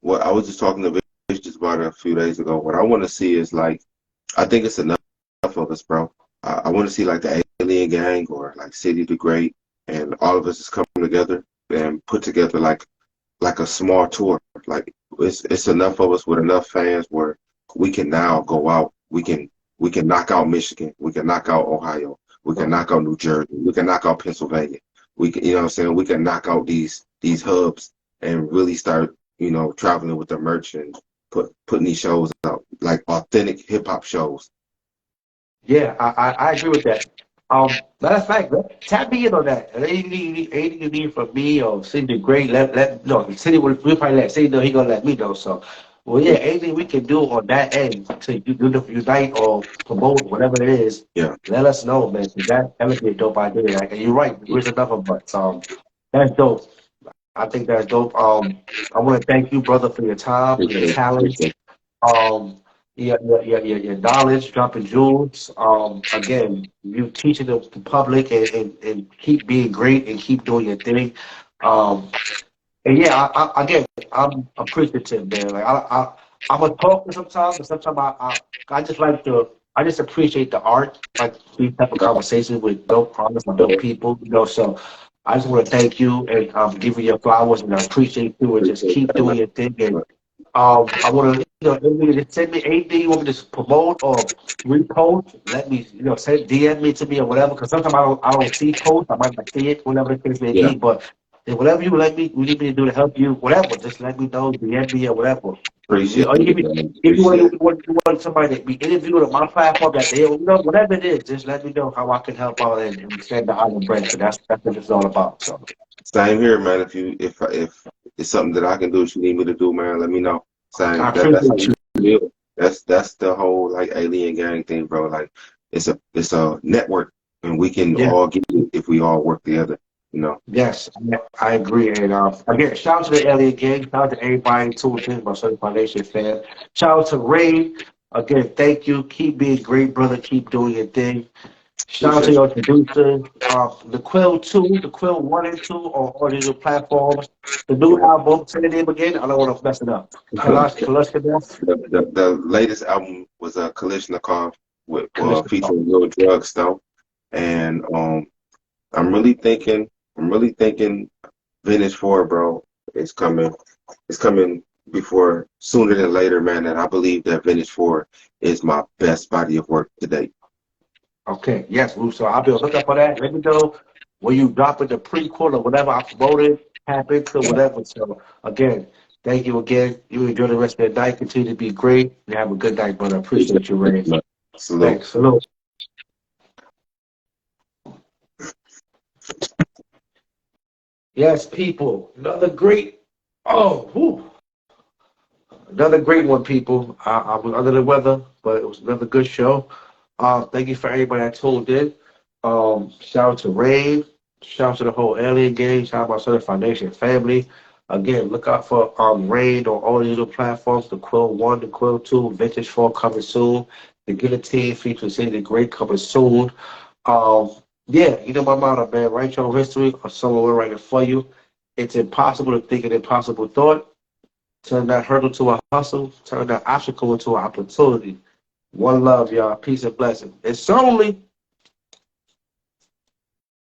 what I was just talking to Vic just about it a few days ago. What I want to see is like, I think it's enough of us, bro. I want to see like the Alien Gang or like City the Great, and all of us is coming together and put together like a small tour. Like it's enough of us with enough fans where we can now go out. We can knock out Michigan. We can knock out Ohio. We can knock out New Jersey. We can knock out Pennsylvania. We can, you know what I'm saying? We can knock out these hubs and really start, you know, traveling with the merch and putting these shows out, like authentic hip hop shows. Yeah, I agree with that. Matter of fact, tap me in on that. Anything you need from me or Cindy Gray, let no Cindy will probably let Cindy know. He gonna let me know. So, well, yeah, anything we can do on that end to unite or promote whatever it is, Yeah, let us know, man. 'Cause that would be a dope idea. Like, and you're right, there's enough of us. That's dope. I think that's dope. I want to thank you, brother, for your time, your appreciate, talent. appreciate. um, your knowledge, dropping jewels. Again, you teaching the public and keep being great and keep doing your thing. Um, and yeah, again, I'm appreciative, man. Like I'm a talker sometimes, but sometimes I just like to, I just appreciate the art, like these type of conversations with dope artists and dope people, you know. So I just want to thank you and give you your flowers, and I appreciate you and just Appreciate keep that, doing man. your thing. And I want to, you know, if you just send me anything you want me to promote or repost. Let me, you know, send DM me to me or whatever. Because sometimes I don't see posts. I might not see it, whatever the case may Yeah, be. But if whatever you need me to do to help you, whatever, just let me know. DM me or whatever. appreciate Or you give it, me, man. if Appreciate it. you want somebody to be interviewed on my platform that they, you know, whatever it is, just let me know how I can help out and extend the olive branch. So that's what it's all about. So Same here, man. If it's something that I can do, that you need me to do, man, let me know. I Same. That's how appreciate we you. feel. That's the whole like alien gang thing, bro. Like it's a network, and we can Yeah. all get it if we all work together. You know. Yes, I agree. And again, shout out to the Elliott gang. Shout out to everybody tuned in, my Certified Nation fan. Shout out to Ray. Again, thank you. Keep being great, brother. Keep doing your thing. Shout out to Appreciate your producers. The Quill 2, the Quill 1 and 2 on all digital platforms. The new you. album, say the name again. I don't want to mess it up. Kalashnikov. The latest album was a Kalishnikov with Kalashnikov. featuring Lil Drugstore, and I'm really thinking Vintage Four, bro. It's coming. It's coming before sooner than later, man. And I believe that Vintage Four is my best body of work to date. Okay, yes, Russo. I'll be on the lookout for that. Let me know when you drop it, the prequel or whatever I promoted, happens or whatever. So, again, thank you again. You enjoy the rest of the night. Continue to be great. And have a good night, brother. Appreciate you, Ray. Salute. Thanks. Salute. Yes, people. Another great one, people. I was under the weather, but it was another good show. Thank you for everybody that tuned in. Shout out to Ray. Shout out to the whole Alien Gang. Shout out to my Certified Nation family. Again, look out for Raid on all digital platforms. The Quill 1, the Quill 2, Vintage 4 coming soon. The Guillotine featuring City the Great coming soon. Um, yeah, you know my motto, man. Write your own history or someone will write it for you. It's impossible to think an impossible thought. Turn that hurdle to a hustle. Turn that obstacle into an opportunity. One love, y'all. Peace and blessings. It's only